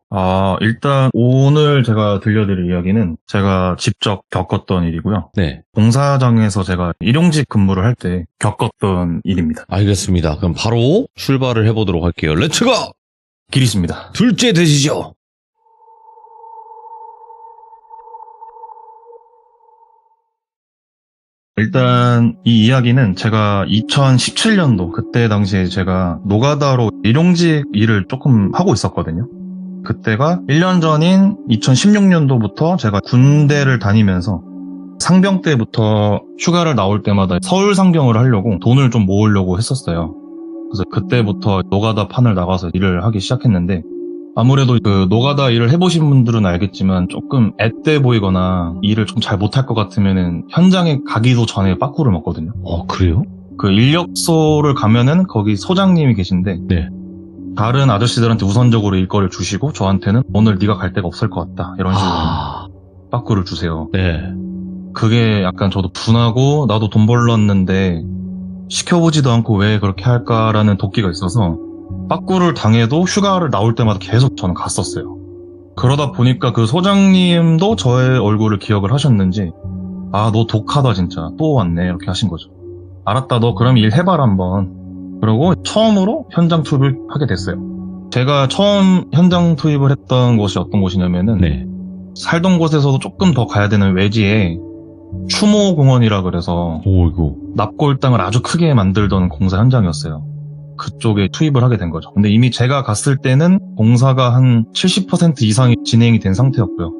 일단 오늘 제가 들려드릴 이야기는 제가 직접 겪었던 일이고요. 네. 공사장에서 제가 일용직 근무를 할 때 겪었던 일입니다. 알겠습니다. 그럼 바로 출발을 해보도록 할게요. 렛츠고! 길이십니다. 둘째 되시죠. 일단 이 이야기는 제가 2017년도 그때 당시에 제가 노가다로 일용직 일을 조금 하고 있었거든요. 그때가 1년 전인 2016년도부터 제가 군대를 다니면서 상병 때부터 휴가를 나올 때마다 서울 상병을 하려고 돈을 좀 모으려고 했었어요. 그래서 그때부터 노가다 판을 나가서 일을 하기 시작했는데 아무래도 그 노가다 일을 해보신 분들은 알겠지만 조금 앳돼 보이거나 일을 좀 잘 못할 것 같으면은 현장에 가기도 전에 빠꾸를 먹거든요. 그래요? 그 인력소를 가면은 거기 소장님이 계신데 네. 다른 아저씨들한테 우선적으로 일거리를 주시고 저한테는 오늘 네가 갈 데가 없을 것 같다 이런 식으로 빠꾸를 주세요. 네. 그게 약간 저도 분하고 나도 돈 벌렀는데 시켜보지도 않고 왜 그렇게 할까라는 도끼가 있어서 빠꾸를 당해도 휴가를 나올 때마다 계속 저는 갔었어요. 그러다 보니까 그 소장님도 저의 얼굴을 기억을 하셨는지 너 독하다 진짜 또 왔네 이렇게 하신 거죠. 알았다 너 그럼 일 해봐라 한번. 그리고 처음으로 현장 투입을 하게 됐어요. 제가 처음 현장 투입을 했던 곳이 어떤 곳이냐면은 네. 살던 곳에서도 조금 더 가야 되는 외지에 추모공원이라 그래서 이거. 납골 땅을 아주 크게 만들던 공사 현장이었어요. 그쪽에 투입을 하게 된 거죠. 근데 이미 제가 갔을 때는 공사가 한 70% 이상이 진행이 된 상태였고요.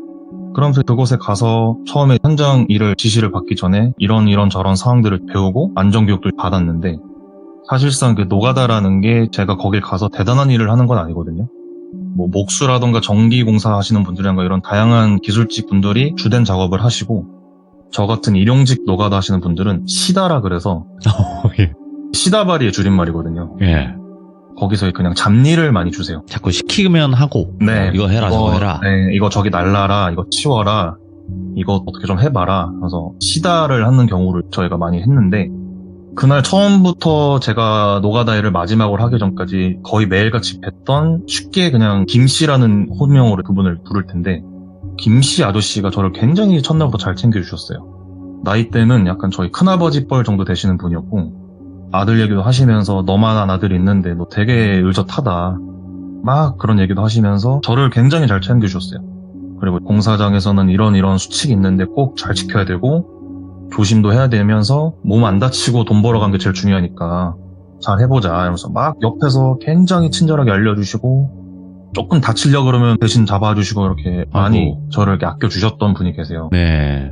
그러면서 그곳에 가서 처음에 현장 일을 지시를 받기 전에 이런 저런 상황들을 배우고 안전교육도 받았는데 사실상 그 노가다라는 게 제가 거길 가서 대단한 일을 하는 건 아니거든요. 뭐 목수라던가 전기공사 하시는 분들이랑 이런 다양한 기술직 분들이 주된 작업을 하시고 저 같은 일용직 노가다 하시는 분들은 시다라 그래서 예. 시다바리의 줄임말이거든요. 예. 거기서 그냥 잡일을 많이 주세요. 자꾸 시키면 하고. 네. 이거 해라, 저거 해라. 네, 이거 저기 날라라, 이거 치워라, 이거 어떻게 좀 해봐라. 그래서 시다를 하는 경우를 저희가 많이 했는데 그날 처음부터 제가 노가다 일을 마지막으로 하기 전까지 거의 매일같이 뵀던 쉽게 그냥 김씨라는 호명으로 그분을 부를 텐데 김씨 아저씨가 저를 굉장히 첫날부터 잘 챙겨주셨어요. 나이대는 약간 저희 큰아버지 뻘 정도 되시는 분이었고 아들 얘기도 하시면서 너만한 아들이 있는데 너 되게 의젓하다 막 그런 얘기도 하시면서 저를 굉장히 잘 챙겨주셨어요. 그리고 공사장에서는 이런 수칙이 있는데 꼭 잘 지켜야 되고 조심도 해야 되면서 몸 안 다치고 돈 벌어가는 게 제일 중요하니까 잘 해보자 이러면서 막 옆에서 굉장히 친절하게 알려주시고 조금 다치려고 그러면 대신 잡아주시고 이렇게 많이 저를 이렇게 아껴주셨던 분이 계세요. 네.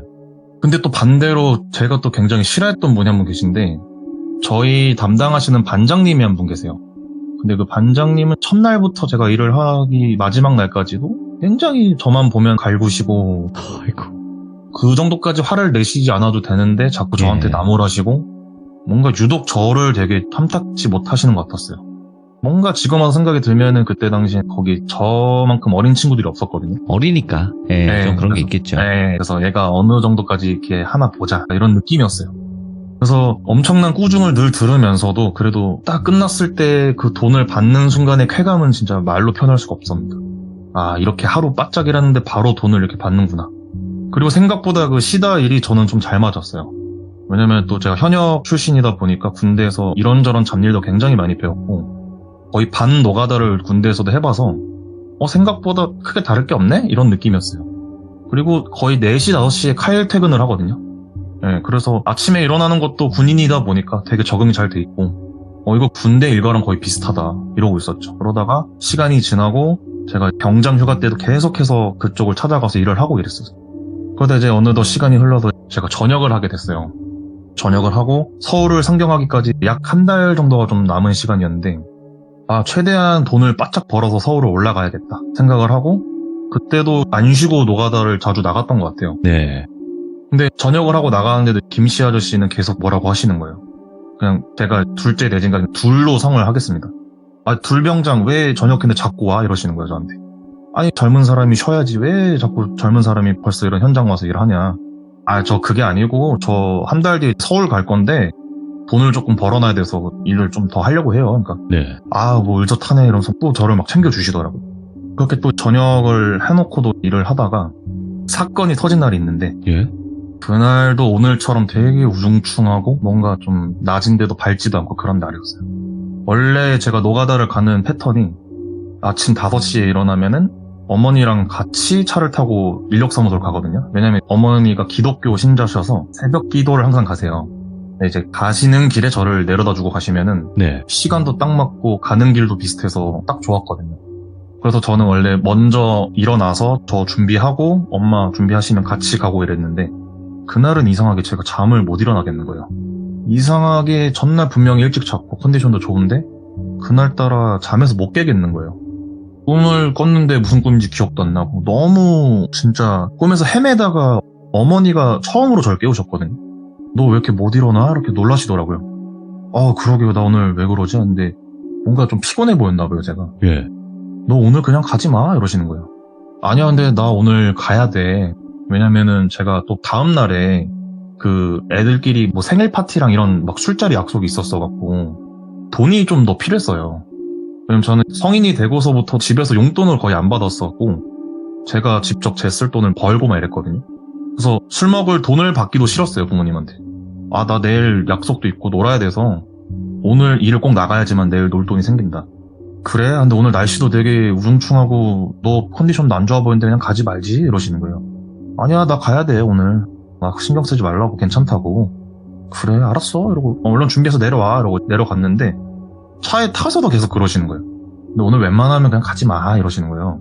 근데 또 반대로 제가 또 굉장히 싫어했던 분이 한 분 계신데 저희 담당하시는 반장님이 한 분 계세요. 근데 그 반장님은 첫날부터 제가 일을 하기 마지막 날까지도 굉장히 저만 보면 갈구시고 아이고. 그 정도까지 화를 내시지 않아도 되는데 자꾸 저한테 나무라시고 뭔가 유독 저를 되게 탐탁지 못하시는 것 같았어요. 뭔가 지금 와서 생각이 들면은 그때 당시에 거기 저만큼 어린 친구들이 없었거든요. 어리니까. 예, 네, 좀 그런 게 그래서- 있겠죠. 네, 그래서 얘가 어느 정도까지 이렇게 하나 보자 이런 느낌이었어요. 그래서 엄청난 꾸중을 늘 들으면서도 그래도 딱 끝났을 때 그 돈을 받는 순간의 쾌감은 진짜 말로 표현할 수가 없습니다. 아, 이렇게 하루 바짝 일하는데 바로 돈을 이렇게 받는구나. 그리고 생각보다 그 시다 일이 저는 좀 잘 맞았어요. 왜냐면 또 제가 현역 출신이다 보니까 군대에서 이런저런 잡일도 굉장히 많이 배웠고 거의 반 노가다를 군대에서도 해봐서 생각보다 크게 다를 게 없네? 이런 느낌이었어요. 그리고 거의 4시, 5시에 칼 퇴근을 하거든요. 네, 그래서 아침에 일어나는 것도 군인이다 보니까 되게 적응이 잘 돼 있고 이거 군대 일과랑 거의 비슷하다 이러고 있었죠. 그러다가 시간이 지나고 제가 병장 휴가 때도 계속해서 그쪽을 찾아가서 일을 하고 이랬어요. 그러다 이제 어느덧 시간이 흘러서 제가 전역을 하게 됐어요. 전역을 하고 서울을 상경하기까지 약 한 달 정도가 좀 남은 시간이었는데 최대한 돈을 바짝 벌어서 서울을 올라가야겠다 생각을 하고 그때도 안 쉬고 노가다를 자주 나갔던 것 같아요. 네. 근데 전역을 하고 나가는데도 김씨 아저씨는 계속 뭐라고 하시는 거예요. 그냥 제가 둘째 내진까지 둘로 성을 하겠습니다. 둘병장 왜 전역했는데 자꾸 와? 이러시는 거예요, 저한테. 아니, 젊은 사람이 쉬어야지 왜 자꾸 젊은 사람이 벌써 이런 현장 와서 일하냐. 저 그게 아니고 저 한 달 뒤에 서울 갈 건데 돈을 조금 벌어놔야 돼서 일을 좀 더 하려고 해요. 그러니까 네. 뭐 의젓하네 이러면서 또 저를 막 챙겨주시더라고요. 그렇게 또 전역을 해놓고도 일을 하다가 사건이 터진 날이 있는데 예. 그날도 오늘처럼 되게 우중충하고 뭔가 좀 낮은데도 밝지도 않고 그런 날이었어요. 원래 제가 노가다를 가는 패턴이 아침 5시에 일어나면은 어머니랑 같이 차를 타고 인력사무소를 가거든요. 왜냐면 어머니가 기독교 신자셔서 새벽 기도를 항상 가세요. 이제 가시는 길에 저를 내려다 주고 가시면은 네. 시간도 딱 맞고 가는 길도 비슷해서 딱 좋았거든요. 그래서 저는 원래 먼저 일어나서 저 준비하고 엄마 준비하시면 같이 가고 이랬는데 그날은 이상하게 제가 잠을 못 일어나겠는 거예요. 이상하게 전날 분명히 일찍 잤고 컨디션도 좋은데 그날따라 잠에서 못 깨겠는 거예요. 꿈을 꿨는데 무슨 꿈인지 기억도 안 나고 너무 진짜 꿈에서 헤매다가 어머니가 처음으로 저를 깨우셨거든요. 너 왜 이렇게 못 일어나? 이렇게 놀라시더라고요. 그러게요. 나 오늘 왜 그러지? 근데 뭔가 좀 피곤해 보였나 봐요, 제가. 예. 너 오늘 그냥 가지 마 이러시는 거예요. 아니야, 근데 나 오늘 가야 돼. 왜냐면은 제가 또 다음 날에 그 애들끼리 뭐 생일 파티랑 이런 막 술자리 약속이 있었어갖고 돈이 좀 더 필요했어요. 왜냐면 저는 성인이 되고서부터 집에서 용돈을 거의 안 받았었고 제가 직접 제 쓸 돈을 벌고 막 이랬거든요. 그래서 술 먹을 돈을 받기도 싫었어요, 부모님한테. 나 내일 약속도 있고 놀아야 돼서 오늘 일을 꼭 나가야지만 내일 놀 돈이 생긴다. 그래? 근데 오늘 날씨도 되게 우중충하고 너 컨디션도 안 좋아 보이는데 그냥 가지 말지? 이러시는 거예요. 아니야, 나 가야 돼, 오늘. 막 신경 쓰지 말라고, 괜찮다고. 그래, 알았어. 이러고 얼른 준비해서 내려와. 이러고 내려갔는데 차에 타서도 계속 그러시는 거예요. 근데 오늘 웬만하면 그냥 가지 마. 이러시는 거예요.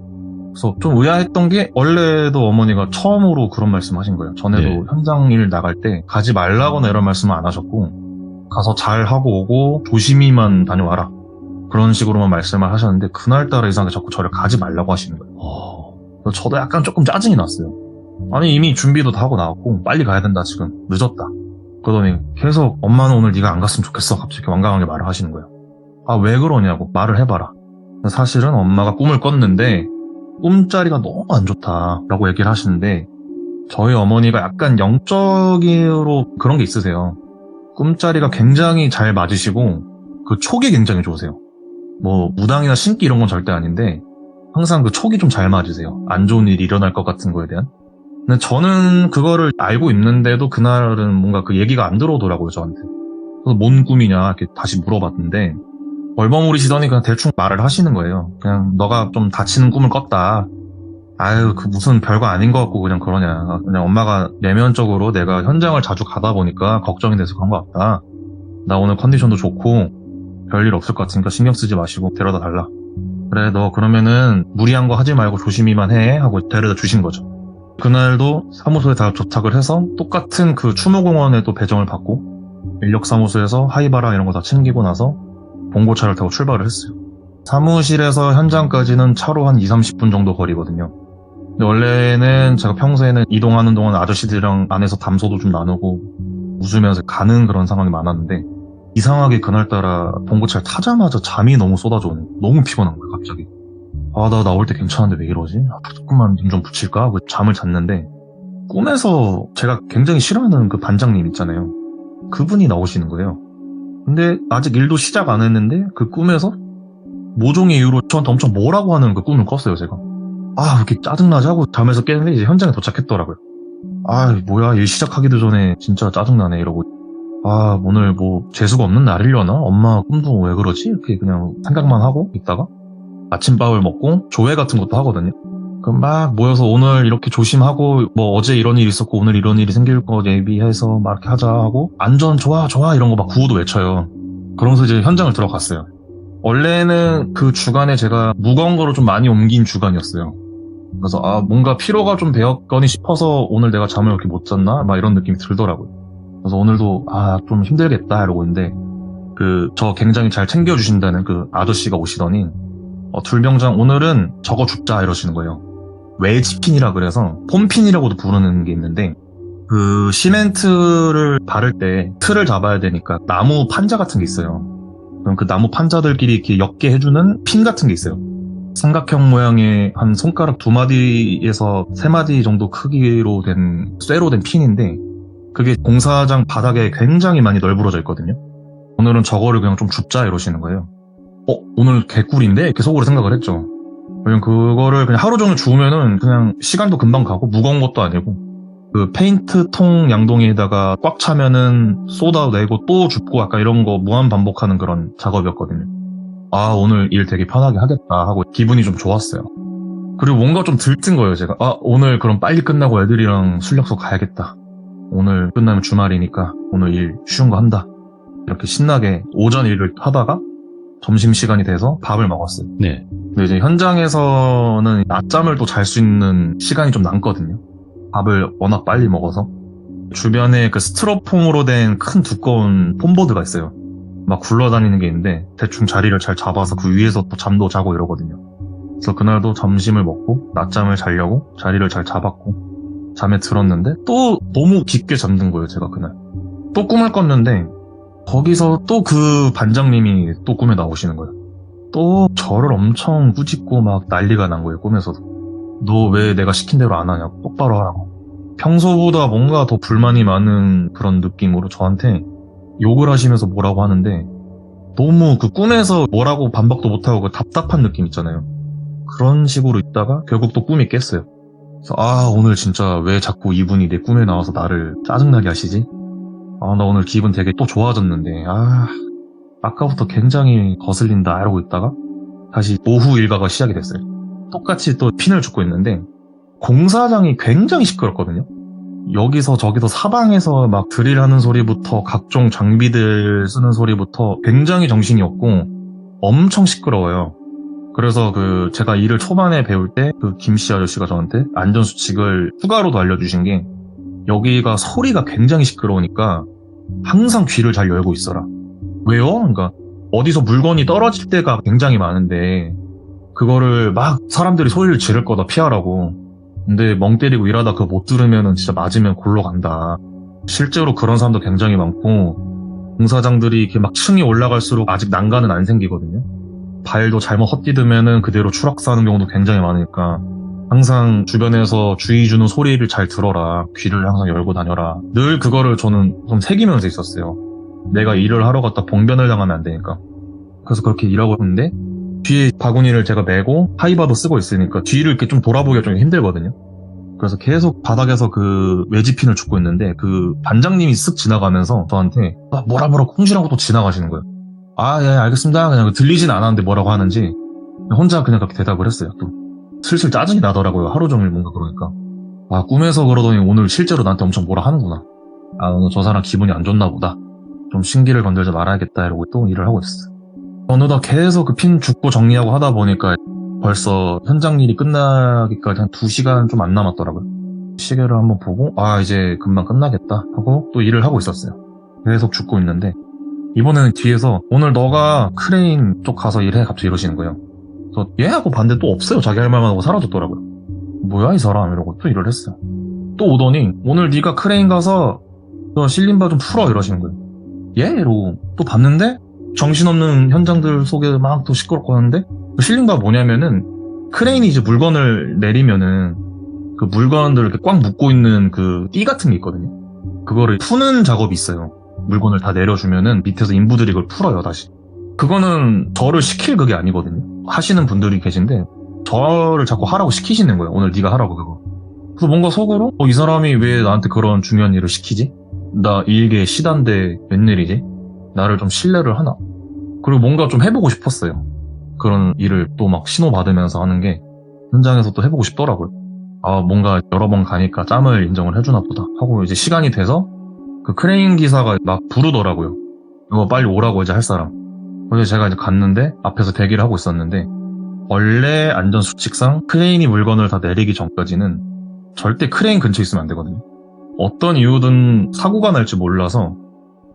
그래서 좀 의아했던 게 원래도 어머니가 처음으로 그런 말씀 하신 거예요. 전에도 네. 현장 일 나갈 때 가지 말라거나 이런 말씀은 안 하셨고 가서 잘 하고 오고 조심히만 다녀와라. 그런 식으로만 말씀을 하셨는데 그날따라 이상하게 자꾸 저를 가지 말라고 하시는 거예요. 그래서 저도 약간 조금 짜증이 났어요. 아니 이미 준비도 다 하고 나왔고 빨리 가야 된다 지금 늦었다. 그러더니 계속 엄마는 오늘 네가 안 갔으면 좋겠어. 갑자기 완강하게 말을 하시는 거예요. 왜 그러냐고 말을 해봐라. 사실은 엄마가 꿈을 꿨는데 꿈자리가 너무 안 좋다라고 얘기를 하시는데 저희 어머니가 약간 영적으로 그런 게 있으세요. 꿈자리가 굉장히 잘 맞으시고 그 촉이 굉장히 좋으세요. 뭐 무당이나 신기 이런 건 절대 아닌데 항상 그 촉이 좀 잘 맞으세요. 안 좋은 일이 일어날 것 같은 거에 대한. 근데 저는 그거를 알고 있는데도 그날은 뭔가 그 얘기가 안 들어오더라고요, 저한테. 그래서 뭔 꿈이냐 이렇게 다시 물어봤는데 벌버무리시더니 그냥 대충 말을 하시는 거예요. 그냥 너가 좀 다치는 꿈을 꿨다. 그 무슨 별거 아닌 것 같고 그냥 그러냐. 그냥 엄마가 내면적으로 내가 현장을 자주 가다 보니까 걱정이 돼서 그런 것 같다. 나 오늘 컨디션도 좋고 별일 없을 것 같으니까 신경 쓰지 마시고 데려다 달라. 그래, 너 그러면은 무리한 거 하지 말고 조심히만 해 하고 데려다 주신 거죠. 그날도 사무소에 다 도착을 해서 똑같은 그 추모공원에 또 배정을 받고 인력사무소에서 하이바랑 이런 거 다 챙기고 나서 봉고차를 타고 출발을 했어요. 사무실에서 현장까지는 차로 한 20-30분 정도 거리거든요. 근데 원래는 제가 평소에는 이동하는 동안 아저씨들이랑 안에서 담소도 좀 나누고 웃으면서 가는 그런 상황이 많았는데 이상하게 그날따라 봉고차를 타자마자 잠이 너무 쏟아져 오는 거예요. 너무 피곤한 거예요, 갑자기. 아, 나 나올 때 괜찮은데 왜 이러지? 조금만 눈 좀 붙일까? 하고 잠을 잤는데, 꿈에서 제가 굉장히 싫어하는 그 반장님 있잖아요. 그분이 나오시는 거예요. 근데 아직 일도 시작 안 했는데, 그 꿈에서 모종의 이유로 저한테 엄청 뭐라고 하는 그 꿈을 꿨어요, 제가. 아, 왜 이렇게 짜증나지? 하고 잠에서 깨는데 이제 현장에 도착했더라고요. 아, 뭐야, 일 시작하기도 전에 진짜 짜증나네, 이러고. 아, 오늘 뭐 재수가 없는 날이려나? 엄마 꿈도 왜 그러지? 이렇게 그냥 생각만 하고 있다가 아침밥을 먹고 조회 같은 것도 하거든요. 그럼 막 모여서 오늘 이렇게 조심하고 뭐 어제 이런 일이 있었고 오늘 이런 일이 생길 거 예비해서 막 이렇게 하자 하고 안전 좋아 좋아 이런 거 막 구호도 외쳐요. 그러면서 이제 현장을 들어갔어요. 원래는 그 주간에 제가 무거운 거를 좀 많이 옮긴 주간이었어요. 그래서 아, 뭔가 피로가 좀 되었거니 싶어서 오늘 내가 잠을 이렇게 못 잤나? 막 이런 느낌이 들더라고요. 그래서 오늘도 아, 좀 힘들겠다 이러고 있는데 저 굉장히 잘 챙겨주신다는 그 아저씨가 오시더니 둘병장 오늘은 저거 줍자 이러시는 거예요. 웨지핀이라 그래서 폼핀이라고도 부르는 게 있는데 그 시멘트를 바를 때 틀을 잡아야 되니까 나무 판자 같은 게 있어요. 그럼 그 나무 판자들끼리 이렇게 엮게 해주는 핀 같은 게 있어요. 삼각형 모양의 한 손가락 2마디에서 3마디 정도 크기로 된 쇠로 된 핀인데 그게 공사장 바닥에 굉장히 많이 널브러져 있거든요. 오늘은 저거를 그냥 좀 줍자 이러시는 거예요. 오늘 개꿀인데? 이렇게 속으로 생각을 했죠. 왜냐면 그거를 그냥 하루 종일 주우면은 그냥 시간도 금방 가고 무거운 것도 아니고 그 페인트 통 양동이에다가 꽉 차면은 쏟아내고 또 줍고 약간 이런 거 무한 반복하는 그런 작업이었거든요. 아, 오늘 일 되게 편하게 하겠다 하고 기분이 좀 좋았어요. 그리고 뭔가 좀 들뜬 거예요, 제가. 아, 오늘 그럼 빨리 끝나고 애들이랑 술력소 가야겠다. 오늘 끝나면 주말이니까 오늘 일 쉬운 거 한다. 이렇게 신나게 오전 일을 하다가 점심시간이 돼서 밥을 먹었어요. 네. 근데 이제 현장에서는 낮잠을 또 잘 수 있는 시간이 좀 남거든요. 밥을 워낙 빨리 먹어서. 주변에 그 스티로폼으로 된 큰 두꺼운 폼보드가 있어요. 막 굴러다니는 게 있는데 대충 자리를 잘 잡아서 그 위에서 또 잠도 자고 이러거든요. 그래서 그날도 점심을 먹고 낮잠을 자려고 자리를 잘 잡았고 잠에 들었는데 또 너무 깊게 잠든 거예요, 제가 그날. 또 꿈을 꿨는데 거기서 또 그 반장님이 또 꿈에 나오시는 거예요. 또 저를 엄청 꾸짖고 막 난리가 난 거예요, 꿈에서도. 너 왜 내가 시킨 대로 안 하냐고, 똑바로 하라고. 평소보다 뭔가 더 불만이 많은 그런 느낌으로 저한테 욕을 하시면서 뭐라고 하는데 너무 그 꿈에서 뭐라고 반박도 못하고 그 답답한 느낌 있잖아요. 그런 식으로 있다가 결국 또 꿈이 깼어요. 그래서 아, 오늘 진짜 왜 자꾸 이분이 내 꿈에 나와서 나를 짜증나게 하시지? 아, 나 오늘 기분 되게 또 좋아졌는데, 아까부터 굉장히 거슬린다 이러고 있다가 다시 오후 일과가 시작이 됐어요. 똑같이 또 핀을 줍고 있는데 공사장이 굉장히 시끄럽거든요. 여기서 저기서 사방에서 막 드릴하는 소리부터 각종 장비들 쓰는 소리부터 굉장히 정신이 없고 엄청 시끄러워요. 그래서 제가 일을 초반에 배울 때 그 김씨 아저씨가 저한테 안전수칙을 추가로도 알려주신 게 여기가 소리가 굉장히 시끄러우니까 항상 귀를 잘 열고 있어라. 왜요? 그러니까 어디서 물건이 떨어질 때가 굉장히 많은데 그거를 막 사람들이 소리를 지를 거다 피하라고. 근데 멍 때리고 일하다 그거 못 들으면은 진짜 맞으면 골로 간다. 실제로 그런 사람도 굉장히 많고 공사장들이 이렇게 막 층이 올라갈수록 아직 난간은 안 생기거든요. 발도 잘못 헛디디면은 그대로 추락사는 경우도 굉장히 많으니까 항상 주변에서 주의 주는 소리를 잘 들어라. 귀를 항상 열고 다녀라. 늘 그거를 저는 좀 새기면서 있었어요. 내가 일을 하러 갔다 봉변을 당하면 안 되니까. 그래서 그렇게 일하고 있는데 뒤에 바구니를 제가 메고 하이바도 쓰고 있으니까 뒤를 이렇게 좀 돌아보기가 좀 힘들거든요. 그래서 계속 바닥에서 그 외지핀을 줍고 있는데 그 반장님이 쓱 지나가면서 저한테 뭐라 콩시라고 또 지나가시는 거예요. 아, 예, 알겠습니다. 그냥 들리진 않았는데 뭐라고 하는지 혼자 그냥 그렇게 대답을 했어요. 또 슬슬 짜증이 나더라고요. 하루 종일 뭔가 그러니까. 아, 꿈에서 그러더니 오늘 실제로 나한테 엄청 뭐라 하는구나. 아, 오늘 저 사람 기분이 안 좋나 보다. 좀 신기를 건들지 말아야겠다 이러고 또 일을 하고 있었어요. 어느덧 계속 그 핀 줍고 정리하고 하다 보니까 벌써 현장 일이 끝나기까지 한 2시간 좀 안 남았더라고요. 시계를 한번 보고 아, 이제 금방 끝나겠다 하고 또 일을 하고 있었어요. 계속 줍고 있는데 이번에는 뒤에서 오늘 너가 크레인 쪽 가서 일해 갑자기 이러시는 거예요. 그래서 예? 하고 봤는데 또 없어요. 자기 할 말만 하고 사라졌더라고요. 뭐야 이 사람 이러고 또 일을 했어요. 또 오더니 오늘 네가 크레인 가서 너 실린바 좀 풀어 이러시는 거예요. 예? 이러고 또 봤는데 정신없는 현장들 속에 막 또 시끄럽고 하는데 그 실링바가 뭐냐면은 크레인이 이제 물건을 내리면은 그 물건들을 이렇게 꽉 묶고 있는 그 띠 같은 게 있거든요. 그거를 푸는 작업이 있어요. 물건을 다 내려주면은 밑에서 인부들이 이걸 풀어요, 다시. 그거는 저를 시킬 그게 아니거든요. 하시는 분들이 계신데 저를 자꾸 하라고 시키시는 거예요. 오늘 네가 하라고 그거. 그래서 뭔가 속으로 이 사람이 왜 나한테 그런 중요한 일을 시키지? 나 일개 시단데 웬일이지? 나를 좀 신뢰를 하나? 그리고 뭔가 좀 해보고 싶었어요. 그런 일을 또 막 신호받으면서 하는 게 현장에서 또 해보고 싶더라고요. 아, 뭔가 여러 번 가니까 짬을 인정을 해주나 보다 하고 이제 시간이 돼서 그 크레인 기사가 막 부르더라고요. 이거 빨리 오라고 이제 할 사람. 그래서 제가 이제 갔는데 앞에서 대기를 하고 있었는데 원래 안전수칙상 크레인이 물건을 다 내리기 전까지는 절대 크레인 근처에 있으면 안 되거든요. 어떤 이유든 사고가 날지 몰라서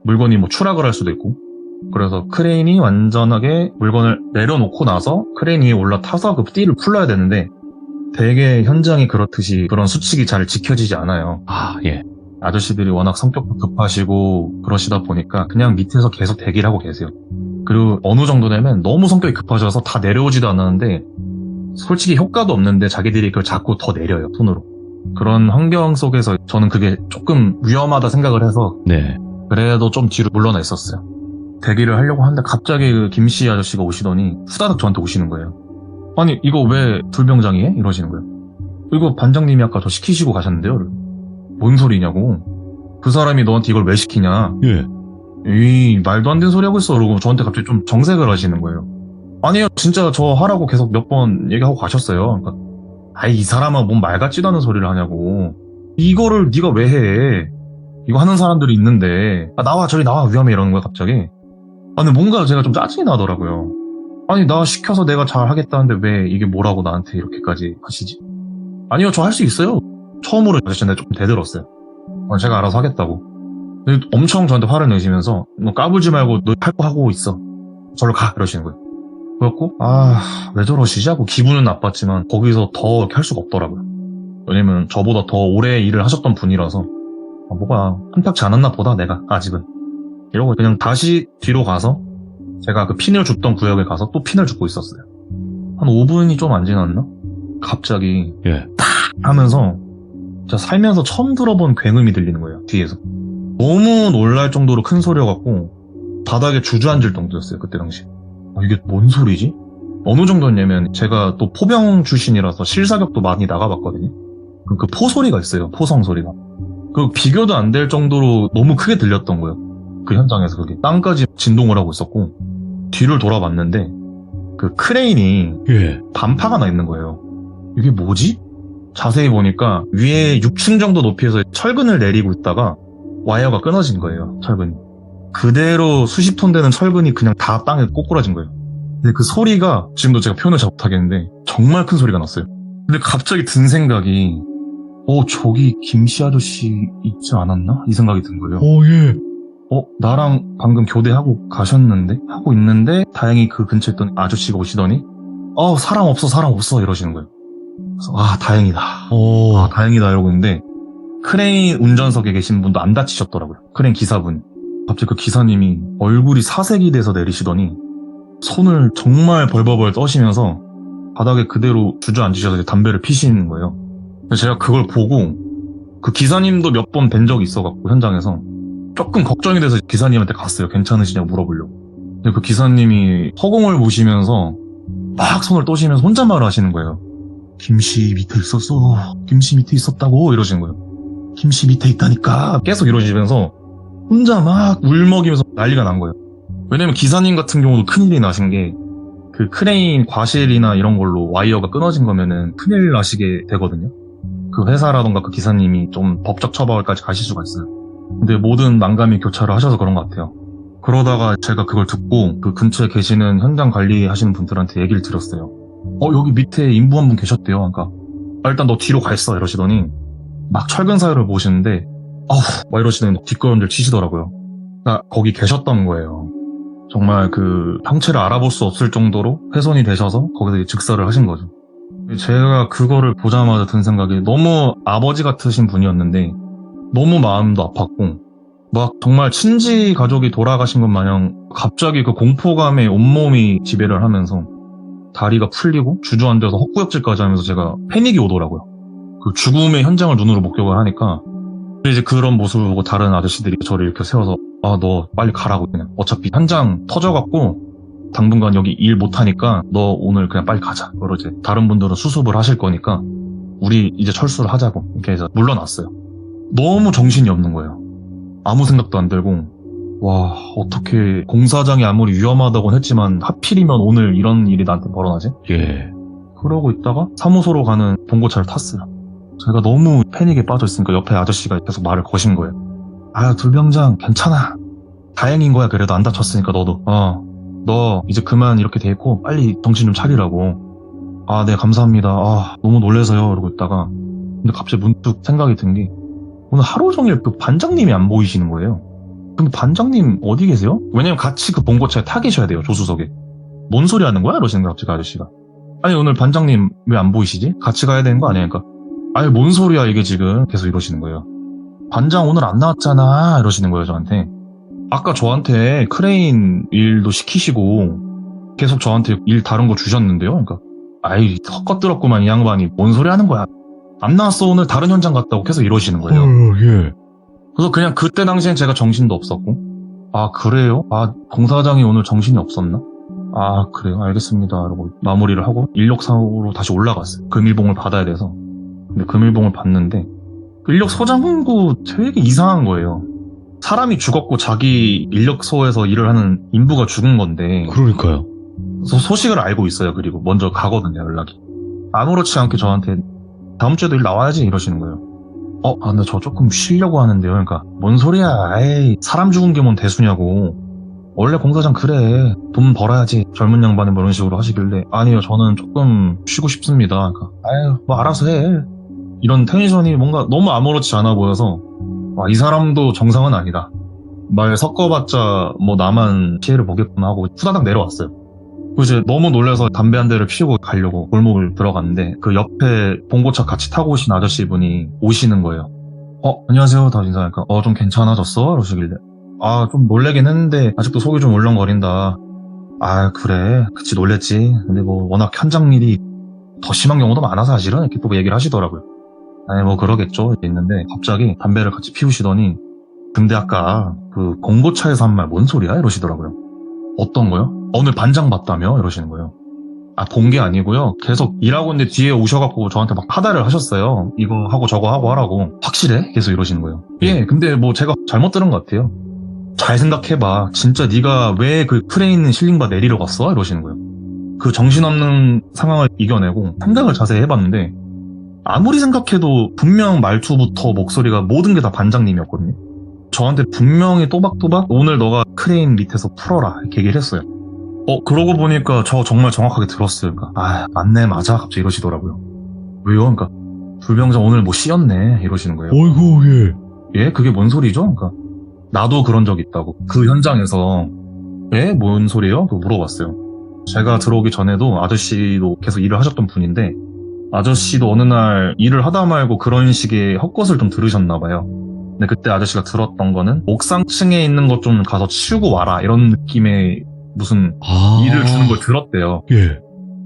물건이 뭐 추락을 할 수도 있고 그래서 크레인이 완전하게 물건을 내려놓고 나서 크레인 위에 올라타서 그 띠를 풀러야 되는데 되게 현장이 그렇듯이 그런 수칙이 잘 지켜지지 않아요. 아, 예. 아저씨들이 워낙 성격도 급하시고 그러시다 보니까 그냥 밑에서 계속 대기를 하고 계세요. 그리고 어느 정도 되면 너무 성격이 급하셔서 다 내려오지도 않았는데 솔직히 효과도 없는데 자기들이 그걸 자꾸 더 내려요, 손으로. 그런 환경 속에서 저는 그게 조금 위험하다 생각을 해서 네. 그래도 좀 뒤로 물러나 있었어요. 대기를 하려고 하는데 갑자기 그 김씨 아저씨가 오시더니 후다닥 저한테 오시는 거예요. 아니 이거 왜 불병장이해? 이러시는 거예요. 이거 반장님이 아까 저 시키시고 가셨는데요. 뭔 소리냐고. 그 사람이 너한테 이걸 왜 시키냐. 예. 이 말도 안 되는 소리 하고 있어. 그러고 저한테 갑자기 좀 정색을 하시는 거예요. 아니요 진짜 저 하라고 계속 몇 번 얘기하고 가셨어요. 그러니까 아이 이 사람은 뭔 말 같지도 않은 소리를 하냐고. 이거를 네가 왜 해. 이거 하는 사람들이 있는데 아, 나와 저리 나와 위험해 이러는 거야 갑자기. 아 근데 뭔가 제가 좀 짜증이 나더라고요. 아니 나 시켜서 내가 잘 하겠다는데 왜 이게 뭐라고 나한테 이렇게까지 하시지? 아니요 저 할 수 있어요. 처음으로 아저씨한테 조금 대들었어요. 제가 알아서 하겠다고. 근데 엄청 저한테 화를 내시면서 너 까불지 말고 너 할 거 하고 있어. 저를 가 이러시는 거예요. 그래갖고 왜 저러시지 하고 기분은 나빴지만 거기서 더 이렇게 할 수가 없더라고요. 왜냐면 저보다 더 오래 일을 하셨던 분이라서 뭐가 한탁지 않았나 보다 내가 아직은 이러고 그냥 다시 뒤로 가서 제가 그 핀을 줍던 구역에 가서 또 핀을 줍고 있었어요. 한 5분이 좀 안 지났나? 갑자기 예. 하면서 제가 살면서 처음 들어본 굉음이 들리는 거예요. 뒤에서. 너무 놀랄 정도로 큰 소리여갖고 바닥에 주저앉을 정도였어요. 그때 당시. 이게 뭔 소리지? 어느 정도였냐면 제가 또 포병 출신이라서 실사격도 많이 나가봤거든요. 그 포소리가 있어요. 포성 소리가. 그 비교도 안 될 정도로 너무 크게 들렸던 거예요. 그 현장에서 그게 땅까지 진동을 하고 있었고 뒤를 돌아봤는데 그 크레인이 예. 반파가 나 있는 거예요. 이게 뭐지? 자세히 보니까 위에 6층 정도 높이에서 철근을 내리고 있다가 와이어가 끊어진 거예요. 철근이. 그대로 수십 톤 되는 철근이 그냥 다 땅에 꼬꾸라진 거예요. 근데 그 소리가 지금도 제가 표현을 잘 못하겠는데 정말 큰 소리가 났어요. 근데 갑자기 든 생각이 저기 김씨 아저씨 있지 않았나? 이 생각이 든 거예요. 예. 나랑 방금 교대하고 가셨는데? 하고 있는데 다행히 그 근처에 있던 아저씨가 오시더니 사람 없어 이러시는 거예요. 그래서 다행이다. 다행이다 이러고 있는데 크레인 운전석에 계신 분도 안 다치셨더라고요. 크레인 기사분. 갑자기 그 기사님이 얼굴이 사색이 돼서 내리시더니 손을 정말 벌벌벌 떠시면서 바닥에 그대로 주저앉으셔서 이제 담배를 피시는 거예요. 제가 그걸 보고 그 기사님도 몇 번 뵌 적이 있어갖고 현장에서 조금 걱정이 돼서 기사님한테 갔어요. 괜찮으시냐고 물어보려고. 근데 그 기사님이 허공을 보시면서 막 손을 떠시면서 혼잣말을 하시는 거예요. 김씨 밑에 있었어. 김씨 밑에 있었다고 이러시는 거예요. 김씨 밑에 있다니까 계속 이러시면서 혼자 막 울먹이면서 난리가 난 거예요. 왜냐면 기사님 같은 경우도 큰일이 나신 게 그 크레인 과실이나 이런 걸로 와이어가 끊어진 거면은 큰일 나시게 되거든요. 그 회사라던가 그 기사님이 좀 법적 처벌까지 가실 수가 있어요. 근데 모든 난감히 교차를 하셔서 그런 것 같아요. 그러다가 제가 그걸 듣고 그 근처에 계시는 현장 관리하시는 분들한테 얘기를 드렸어요. 여기 밑에 인부 한 분 계셨대요. 그러니까 일단 너 뒤로 가 있어 이러시더니 막 철근 사이를 보시는데 막 이러시더니 뒷걸음질 치시더라고요. 그러니까 거기 계셨던 거예요. 정말 그 형체를 알아볼 수 없을 정도로 훼손이 되셔서 거기서 즉사를 하신 거죠. 제가 그거를 보자마자 든 생각이 너무 아버지 같으신 분이었는데 너무 마음도 아팠고 막 정말 친지 가족이 돌아가신 것 마냥 갑자기 그 공포감에 온몸이 지배를 하면서 다리가 풀리고 주저앉아서 헛구역질까지 하면서 제가 패닉이 오더라고요. 그 죽음의 현장을 눈으로 목격을 하니까 이제 그런 모습을 보고 다른 아저씨들이 저를 이렇게 세워서 아, 너 빨리 가라고. 그냥 어차피 현장 터져갖고 당분간 여기 일 못하니까 너 오늘 그냥 빨리 가자. 그리고 이제 다른 분들은 수습을 하실 거니까 우리 이제 철수를 하자고 이렇게 해서 물러났어요. 너무 정신이 없는 거예요. 아무 생각도 안 들고 와, 어떻게 공사장이 아무리 위험하다고는 했지만 하필이면 오늘 이런 일이 나한테 벌어나지? 예. 그러고 있다가 사무소로 가는 봉고차를 탔어요. 제가 너무 패닉에 빠져있으니까 옆에 아저씨가 계속 말을 거신 거예요. 아, 둘병장 괜찮아. 다행인 거야. 그래도 안 다쳤으니까 너도. 너 이제 그만 이렇게 돼 있고 빨리 정신 좀 차리라고. 아, 네, 감사합니다. 아, 너무 놀래서요. 이러고 있다가 근데 갑자기 문득 생각이 든 게 오늘 하루 종일 그 반장님이 안 보이시는 거예요. 근데 반장님 어디 계세요? 왜냐면 같이 그 봉고차에 타 계셔야 돼요. 조수석에. 뭔 소리 하는 거야? 이러시는 거야 갑자기 아저씨가. 아니 오늘 반장님 왜 안 보이시지? 같이 가야 되는 거 아니야? 그러니까 아니 뭔 소리야 이게 지금. 계속 이러시는 거예요. 반장 오늘 안 나왔잖아. 이러시는 거예요 저한테. 아까 저한테 크레인 일도 시키시고 계속 저한테 일 다른 거 주셨는데요. 그러니까 아이 헛것들었구만 이 양반이. 뭔 소리 하는 거야. 안 나왔어. 오늘 다른 현장 갔다고 계속 이러시는 거예요. 예. 그래서 그냥 그때 당시엔 제가 정신도 없었고 아 그래요? 아 공사장이 오늘 정신이 없었나? 아 그래요? 알겠습니다. 이러고 마무리를 하고 인력사로 다시 올라갔어요. 금일봉을 받아야 돼서. 근데 금일봉을 받는데 인력소장부 되게 이상한 거예요. 사람이 죽었고 자기 인력소에서 일을 하는 인부가 죽은 건데 그러니까요. 소식을 알고 있어요. 그리고 먼저 가거든요 연락이. 아무렇지 않게 저한테 다음 주에도 일 나와야지 이러시는 거예요. 근데 저 조금 쉬려고 하는데요. 그러니까 뭔 소리야. 에이 사람 죽은 게 뭔 대수냐고. 원래 공사장 그래. 돈 벌어야지. 젊은 양반이 뭐 이런 식으로 하시길래 아니요 저는 조금 쉬고 싶습니다. 그러니까 아유 뭐 알아서 해. 이런 텐션이 뭔가 너무 아무렇지 않아 보여서 와, 이 사람도 정상은 아니다. 말 섞어봤자 뭐 나만 피해를 보겠구나 하고 후다닥 내려왔어요. 그리고 이제 너무 놀라서 담배 한 대를 피우고 가려고 골목을 들어갔는데 그 옆에 봉고차 같이 타고 오신 아저씨분이 오시는 거예요. 안녕하세요. 다 인사하니까 좀 괜찮아졌어? 이러시길래 아, 좀 놀래긴 했는데 아직도 속이 좀 울렁거린다. 아, 그래. 그치 놀랬지. 근데 뭐 워낙 현장 일이 더 심한 경우도 많아서 사실은 이렇게 또 얘기를 하시더라고요. 아니 뭐 그러겠죠. 있는데 갑자기 담배를 같이 피우시더니 근데 아까 그 공고차에서 한 말 뭔 소리야? 이러시더라고요. 어떤 거요? 오늘 반장 봤다며? 이러시는 거예요. 아, 본 게 아니고요. 계속 일하고 있는데 뒤에 오셔갖고 저한테 막 하다를 하셨어요. 이거 하고 저거 하고 하라고. 확실해? 계속 이러시는 거예요. 예, 근데 뭐 제가 잘못 들은 것 같아요. 잘 생각해봐. 진짜 네가 왜 그 크레인 실링바 내리러 갔어? 이러시는 거예요. 그 정신없는 상황을 이겨내고 생각을 자세히 해봤는데 아무리 생각해도 분명 말투부터 목소리가 모든 게 다 반장님이었거든요. 저한테 분명히 또박또박 오늘 너가 크레인 밑에서 풀어라 이렇게 얘기를 했어요. 그러고 보니까 저 정말 정확하게 들었어요. 그러니까 아 맞네 맞아 갑자기 이러시더라고요. 왜요? 그러니까 불병장 오늘 뭐 씌었네 이러시는 거예요. 어이구 예. 예? 그게 뭔 소리죠? 그러니까 나도 그런 적 있다고. 그 현장에서 예? 뭔 소리예요? 그거 물어봤어요. 제가 들어오기 전에도 아저씨도 계속 일을 하셨던 분인데 아저씨도 어느 날 일을 하다 말고 그런 식의 헛것을 좀 들으셨나 봐요. 근데 그때 아저씨가 들었던 거는 옥상층에 있는 것 좀 가서 치우고 와라 이런 느낌의 무슨 일을 주는 걸 들었대요. 예.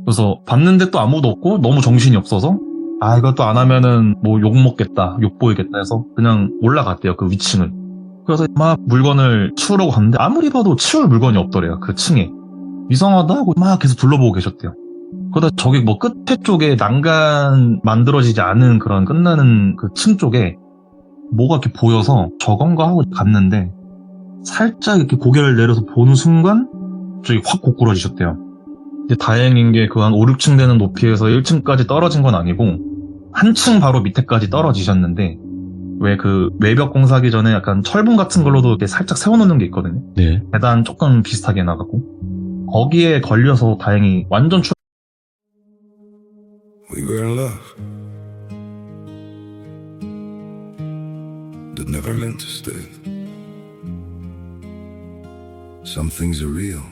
그래서 봤는데 또 아무도 없고 너무 정신이 없어서 아 이것도 안 하면은 뭐 욕 먹겠다 욕 보이겠다 해서 그냥 올라갔대요 그 위층을. 그래서 막 물건을 치우려고 갔는데 아무리 봐도 치울 물건이 없더래요 그 층에. 이상하다 하고 막 계속 둘러보고 계셨대요. 그러다 저기 뭐 끝에 쪽에 난간 만들어지지 않은 그런 끝나는 그 층 쪽에 뭐가 이렇게 보여서 저건가 하고 갔는데 살짝 이렇게 고개를 내려서 보는 순간 저기 확 고꾸라지셨대요. 이제 다행인 게 그 한 5, 6층 되는 높이에서 1층까지 떨어진 건 아니고 한층 바로 밑에까지 떨어지셨는데 왜 그 외벽 공사하기 전에 약간 철분 같은 걸로도 이렇게 살짝 세워놓는 게 있거든요. 네. 계단 조금 비슷하게 해놔갖고 거기에 걸려서 다행히 완전 We were in love, but never meant to stay. Some things are real,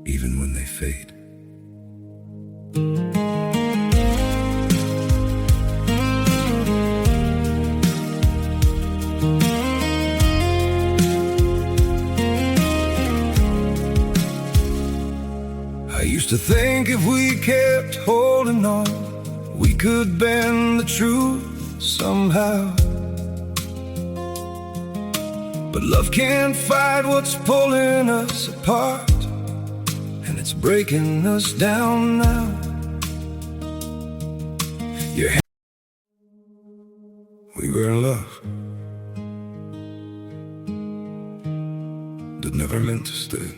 even when they fade. to think if we kept holding on, we could bend the truth somehow. But love can't fight what's pulling us apart, and it's breaking us down now. We were in love that never meant to stay.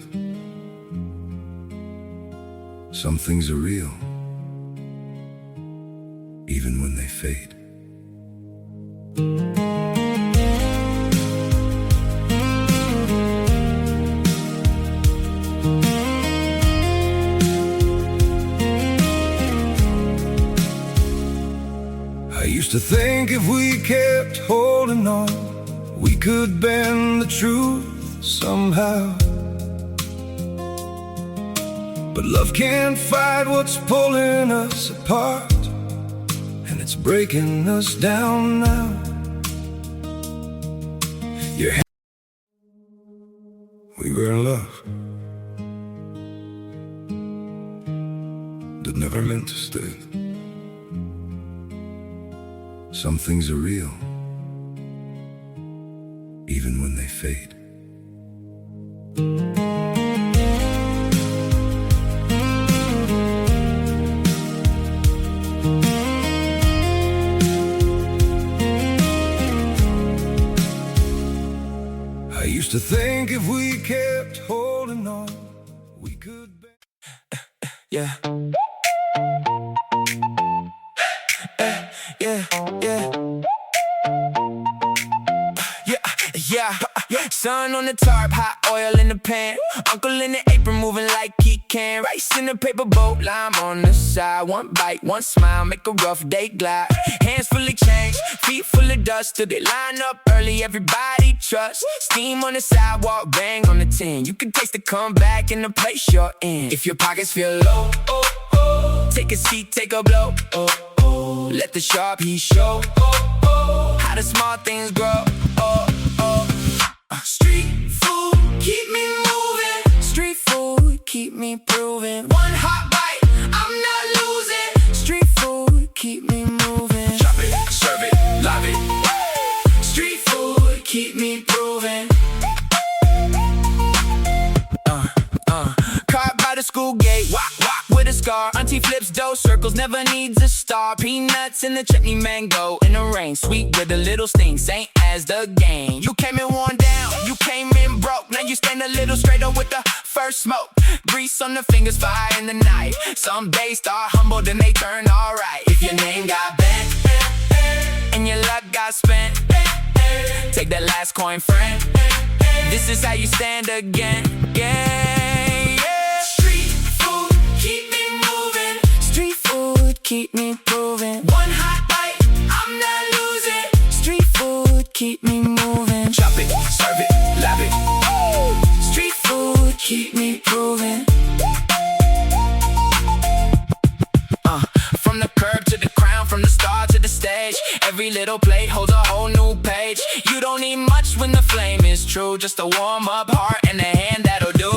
Some things are real, even when they fade. I used to think if we kept holding on, we could bend the truth somehow. But love can't fight what's pulling us apart, and it's breaking us down now. We were in love that never meant to stay. Some things are real, even when they fade. I used to think if we kept holding on, we could yeah. Sun on the tarp, hot oil in the pan. Uncle in the apron moving like he can. Rice in the paper boat, lime on the side. One bite, one smile, make a rough day glide. Hands full of change, feet full of dust. Till they line up early, everybody trust. Steam on the sidewalk, bang on the tin. You can taste the comeback in the place you're in. If your pockets feel low, oh, oh, take a seat, take a blow, oh, oh. Let the sharp heat show, oh, oh, how the small things grow, oh, oh. Street food, keep me moving. Street food, keep me proving. One hot bite, I'm not losing. Street food, keep me moving. Chop it, serve it, love it. Street food, keep me proving. Caught by the school gate, walk, walk with a scar. Auntie flips dough, circles, never needs a star. Peanuts in the chutney, mango in the rain. Sweet with a little sting, same as the game. You came in worn down, you came in broke. Now you stand a little straighter with the first smoke. Grease on the fingers, fire in the night. Some days start humble, then they turn alright. If your name got bent and your luck got spent, take that last coin, friend. This is how you stand again, yeah, yeah. Street food, keep me moving. Street food, keep me proving. One hot bite, I'm not losing. Street food, keep me moving. Chop it, serve it, love it. Street food, keep me proving. From the curb to the crown, from the star to the stage, every little plate holds a whole new page. You don't need much when the flame is true, just a warm up heart and a hand that'll do.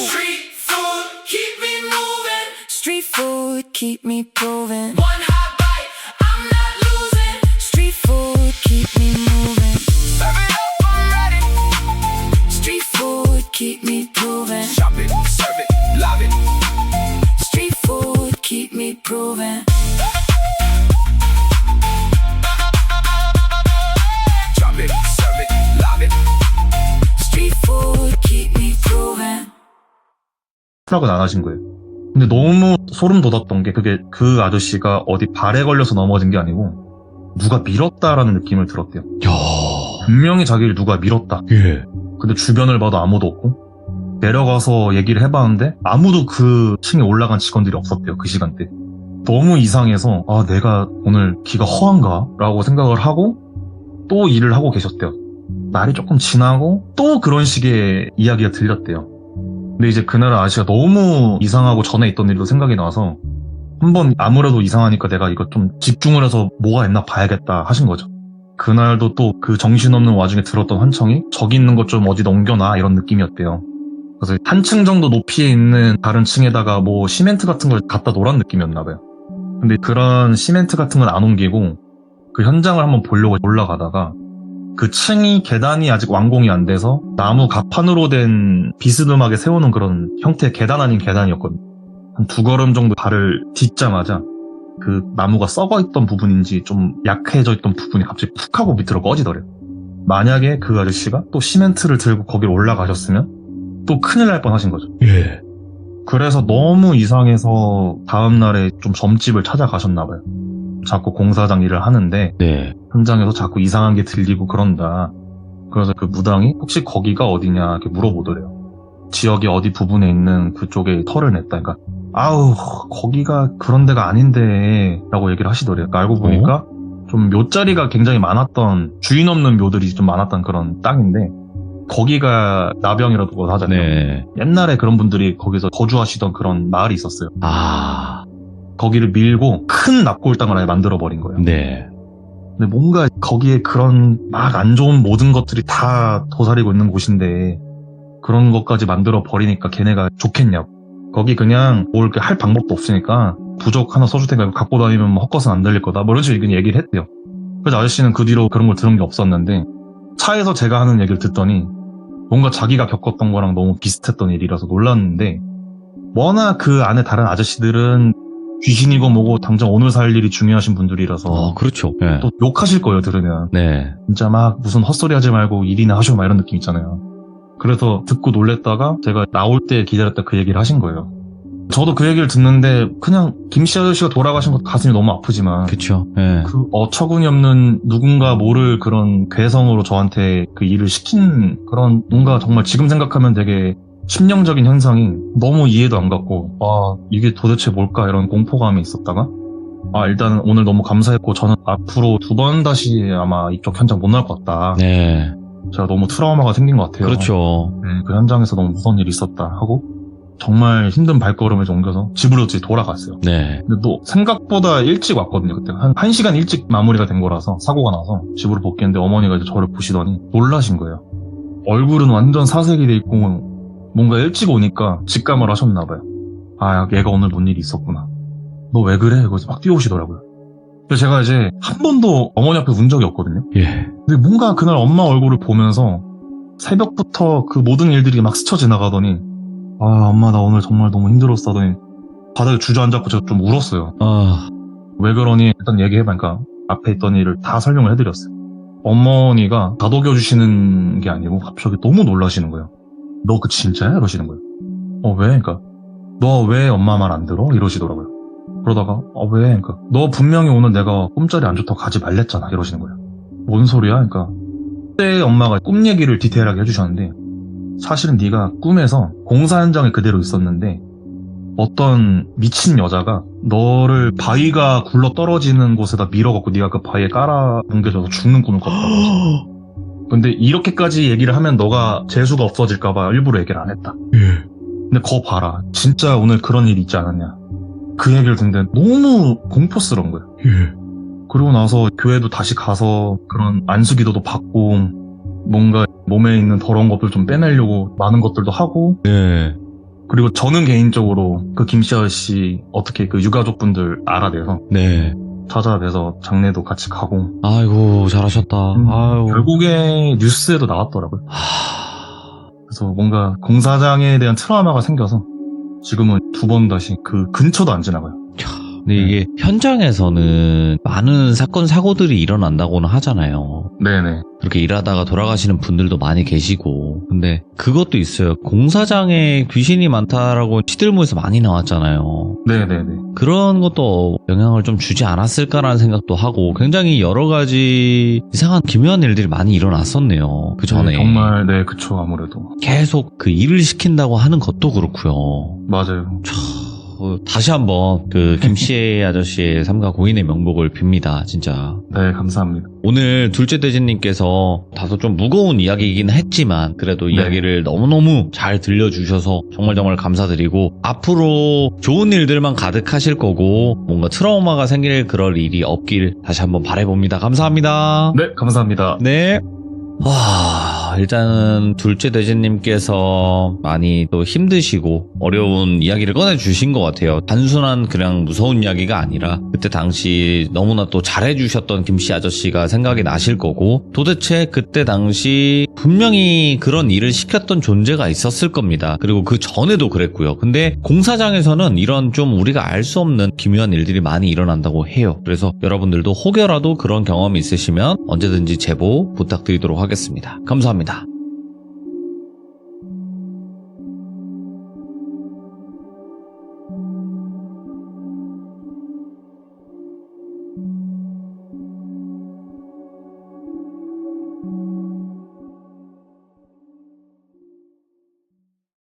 Street food, keep me moving. Street food, keep me proving. One hot bite, I'm not losing. Street food, keep me moving. Serve it up, I'm ready. Street food, keep me proving. Chop it, serve it, love it. Street food, keep me proving. Chop it, serve it, love it. Street food, keep me proving. 수락은 안 하신 거예요. 근데 너무 소름 돋았던 게 그게 그 아저씨가 어디 발에 걸려서 넘어진 게 아니고 누가 밀었다라는 느낌을 들었대요. 야, 분명히 자기를 누가 밀었다. 예. 근데 주변을 봐도 아무도 없고 내려가서 얘기를 해봤는데 아무도 그 층에 올라간 직원들이 없었대요. 그 시간대. 너무 이상해서 아 내가 오늘 기가 허한가? 라고 생각을 하고 또 일을 하고 계셨대요. 날이 조금 지나고 또 그런 식의 이야기가 들렸대요. 근데 이제 그날 아저씨가 너무 이상하고 전에 있던 일도 생각이 나서 한번 아무래도 이상하니까 내가 이거 좀 집중을 해서 뭐가 있나 봐야겠다 하신 거죠. 그날도 또 그 정신없는 와중에 들었던 환청이 저기 있는 것 좀 어디 넘겨놔 이런 느낌이었대요. 그래서 한 층 정도 높이에 있는 다른 층에다가 뭐 시멘트 같은 걸 갖다 놓으란 느낌이었나봐요. 근데 그런 시멘트 같은 건 안 옮기고 그 현장을 한번 보려고 올라가다가 그 층이 계단이 아직 완공이 안 돼서 나무 가판으로 된 비스듬하게 세우는 그런 형태의 계단 아닌 계단이었거든요. 한 2걸음 정도 발을 딛자마자 그 나무가 썩어있던 부분인지 좀 약해져 있던 부분이 갑자기 푹 하고 밑으로 꺼지더래요. 만약에 그 아저씨가 또 시멘트를 들고 거기로 올라가셨으면 또 큰일 날 뻔하신 거죠. 예. 그래서 너무 이상해서 다음날에 좀 점집을 찾아가셨나봐요. 자꾸 공사장 일을 하는데 네. 현장에서 자꾸 이상한 게 들리고 그런다. 그래서 그 무당이 혹시 거기가 어디냐 이렇게 물어보더래요. 지역의 어디 부분에 있는 그쪽에 털을 냈다. 그러니까 아우 거기가 그런 데가 아닌데 라고 얘기를 하시더래요. 그러니까 알고 보니까 좀 묘자리가 굉장히 많았던 주인 없는 묘들이 좀 많았던 그런 땅인데 거기가 나병이라고 하잖아요. 네. 옛날에 그런 분들이 거기서 거주하시던 그런 마을이 있었어요. 아. 거기를 밀고 큰 납골 땅을 아예 만들어버린 거예요. 네. 근데 뭔가 거기에 그런 막 안 좋은 모든 것들이 다 도사리고 있는 곳인데 그런 것까지 만들어 버리니까 걔네가 좋겠냐고. 거기 그냥 뭘 이렇게 할 방법도 없으니까 부적 하나 써줄 테니까 갖고 다니면 뭐 헛것은 안 들릴 거다. 뭐 이런 식으로 얘기를 했대요. 그래서 아저씨는 그 뒤로 그런 걸 들은 게 없었는데 차에서 제가 하는 얘기를 듣더니 뭔가 자기가 겪었던 거랑 너무 비슷했던 일이라서 놀랐는데 워낙 그 안에 다른 아저씨들은 귀신이고 뭐고 당장 오늘 살 일이 중요하신 분들이라서 그렇죠. 네. 또 욕하실 거예요, 들으면. 네. 진짜 막 무슨 헛소리 하지 말고 일이나 하셔 막 이런 느낌 있잖아요. 그래서 듣고 놀랬다가 제가 나올 때 기다렸다 그 얘기를 하신 거예요. 저도 그 얘기를 듣는데 그냥 김씨 아저씨가 돌아가신 것 가슴이 너무 아프지만 그쵸. 네. 그 어처구니 없는 누군가 모를 그런 괴성으로 저한테 그 일을 시킨 그런 뭔가 정말 지금 생각하면 되게 심령적인 현상이 너무 이해도 안 갔고 이게 도대체 뭘까 이런 공포감이 있었다가 일단 오늘 너무 감사했고 저는 앞으로 2번 다시 아마 이쪽 현장 못 나올 것 같다. 네. 제가 너무 트라우마가 생긴 것 같아요. 그렇죠. 네, 그 현장에서 너무 무서운 일이 있었다 하고 정말 힘든 발걸음을 옮겨서 집으로 돌아갔어요. 네. 근데 또 생각보다 일찍 왔거든요. 그때 한 1시간 일찍 마무리가 된 거라서 사고가 나서 집으로 복귀했는데 어머니가 이제 저를 보시더니 놀라신 거예요. 얼굴은 완전 사색이 돼 있고 뭔가 일찍 오니까 직감을 하셨나 봐요. 얘가 오늘 뭔 일이 있었구나. 너 왜 그래? 그래서 막 뛰어오시더라고요. 그래서 제가 이제 한 번도 어머니 앞에 운 적이 없거든요. 예. 근데 뭔가 그날 엄마 얼굴을 보면서 새벽부터 그 모든 일들이 막 스쳐 지나가더니 엄마 나 오늘 정말 너무 힘들었어 하더니 바닥에 주저앉았고 제가 좀 울었어요. 왜 그러니 일단 얘기해보니까 앞에 있던 일을 다 설명을 해드렸어요. 어머니가 다독여주시는 게 아니고 갑자기 너무 놀라시는 거예요. 너 그 진짜야? 이러시는 거예요. 왜? 그러니까 너 왜 엄마 말 안 들어? 이러시더라고요. 그러다가 왜? 그러니까 너 분명히 오늘 내가 꿈자리 안 좋다고 가지 말랬잖아. 이러시는 거예요. 뭔 소리야? 그러니까 그때 엄마가 꿈 얘기를 디테일하게 해주셨는데 사실은 네가 꿈에서 공사 현장에 그대로 있었는데 어떤 미친 여자가 너를 바위가 굴러 떨어지는 곳에다 밀어갖고 네가 그 바위에 깔아 뭉개져서 죽는 꿈을 꿨다고. 근데 이렇게까지 얘기를 하면 너가 재수가 없어질까봐 일부러 얘기를 안 했다. 근데 거 봐라. 진짜 오늘 그런 일이 있지 않았냐. 그 얘기를 듣는데 너무 공포스러운 거예요. 그러고 나서 교회도 다시 가서 그런 안수기도도 받고 뭔가 몸에 있는 더러운 것들 좀 빼내려고 많은 것들도 하고 네. 그리고 저는 개인적으로 그 김씨 아저씨 어떻게 그 유가족분들 알아내서 네. 찾아뵈서 장례도 같이 가고 아이고 잘하셨다. 아유. 결국에 뉴스에도 나왔더라고요. 그래서 뭔가 공사장에 대한 트라우마가 생겨서 지금은 2번 다시 그 근처도 안 지나가요. 근데 이게 현장에서는 많은 사건 사고들이 일어난다고는 하잖아요. 네네. 그렇게 일하다가 돌아가시는 분들도 많이 계시고. 근데 그것도 있어요. 공사장에 귀신이 많다라고 시들모에서 많이 나왔잖아요. 네네네. 그런 것도 영향을 좀 주지 않았을까라는 생각도 하고 굉장히 여러 가지 이상한 기묘한 일들이 많이 일어났었네요. 그 전에. 네, 정말 네 그쵸 아무래도. 계속 그 일을 시킨다고 하는 것도 그렇고요. 맞아요. 다시 한번 그 김씨 아저씨의 삼가 고인의 명복을 빕니다. 진짜. 네 감사합니다. 오늘 둘째 대진님께서 다소 좀 무거운 이야기이긴 했지만 그래도 이야기를 너무너무 잘 들려주셔서 정말 감사드리고 앞으로 좋은 일들만 가득하실 거고 뭔가 트라우마가 생길 그럴 일이 없길 다시 한번 바라봅니다. 감사합니다. 네 감사합니다. 네. 일단은 둘째 돼지님께서 많이 또 힘드시고 어려운 이야기를 꺼내주신 것 같아요. 단순한 그냥 무서운 이야기가 아니라 그때 당시 너무나 또 잘해주셨던 김씨 아저씨가 생각이 나실 거고, 도대체 그때 당시 분명히 그런 일을 시켰던 존재가 있었을 겁니다. 그리고 그 전에도 그랬고요. 근데 공사장에서는 이런 좀 우리가 알 수 없는 기묘한 일들이 많이 일어난다고 해요. 그래서 여러분들도 혹여라도 그런 경험이 있으시면 언제든지 제보 부탁드리도록 하겠습니다. 감사합니다.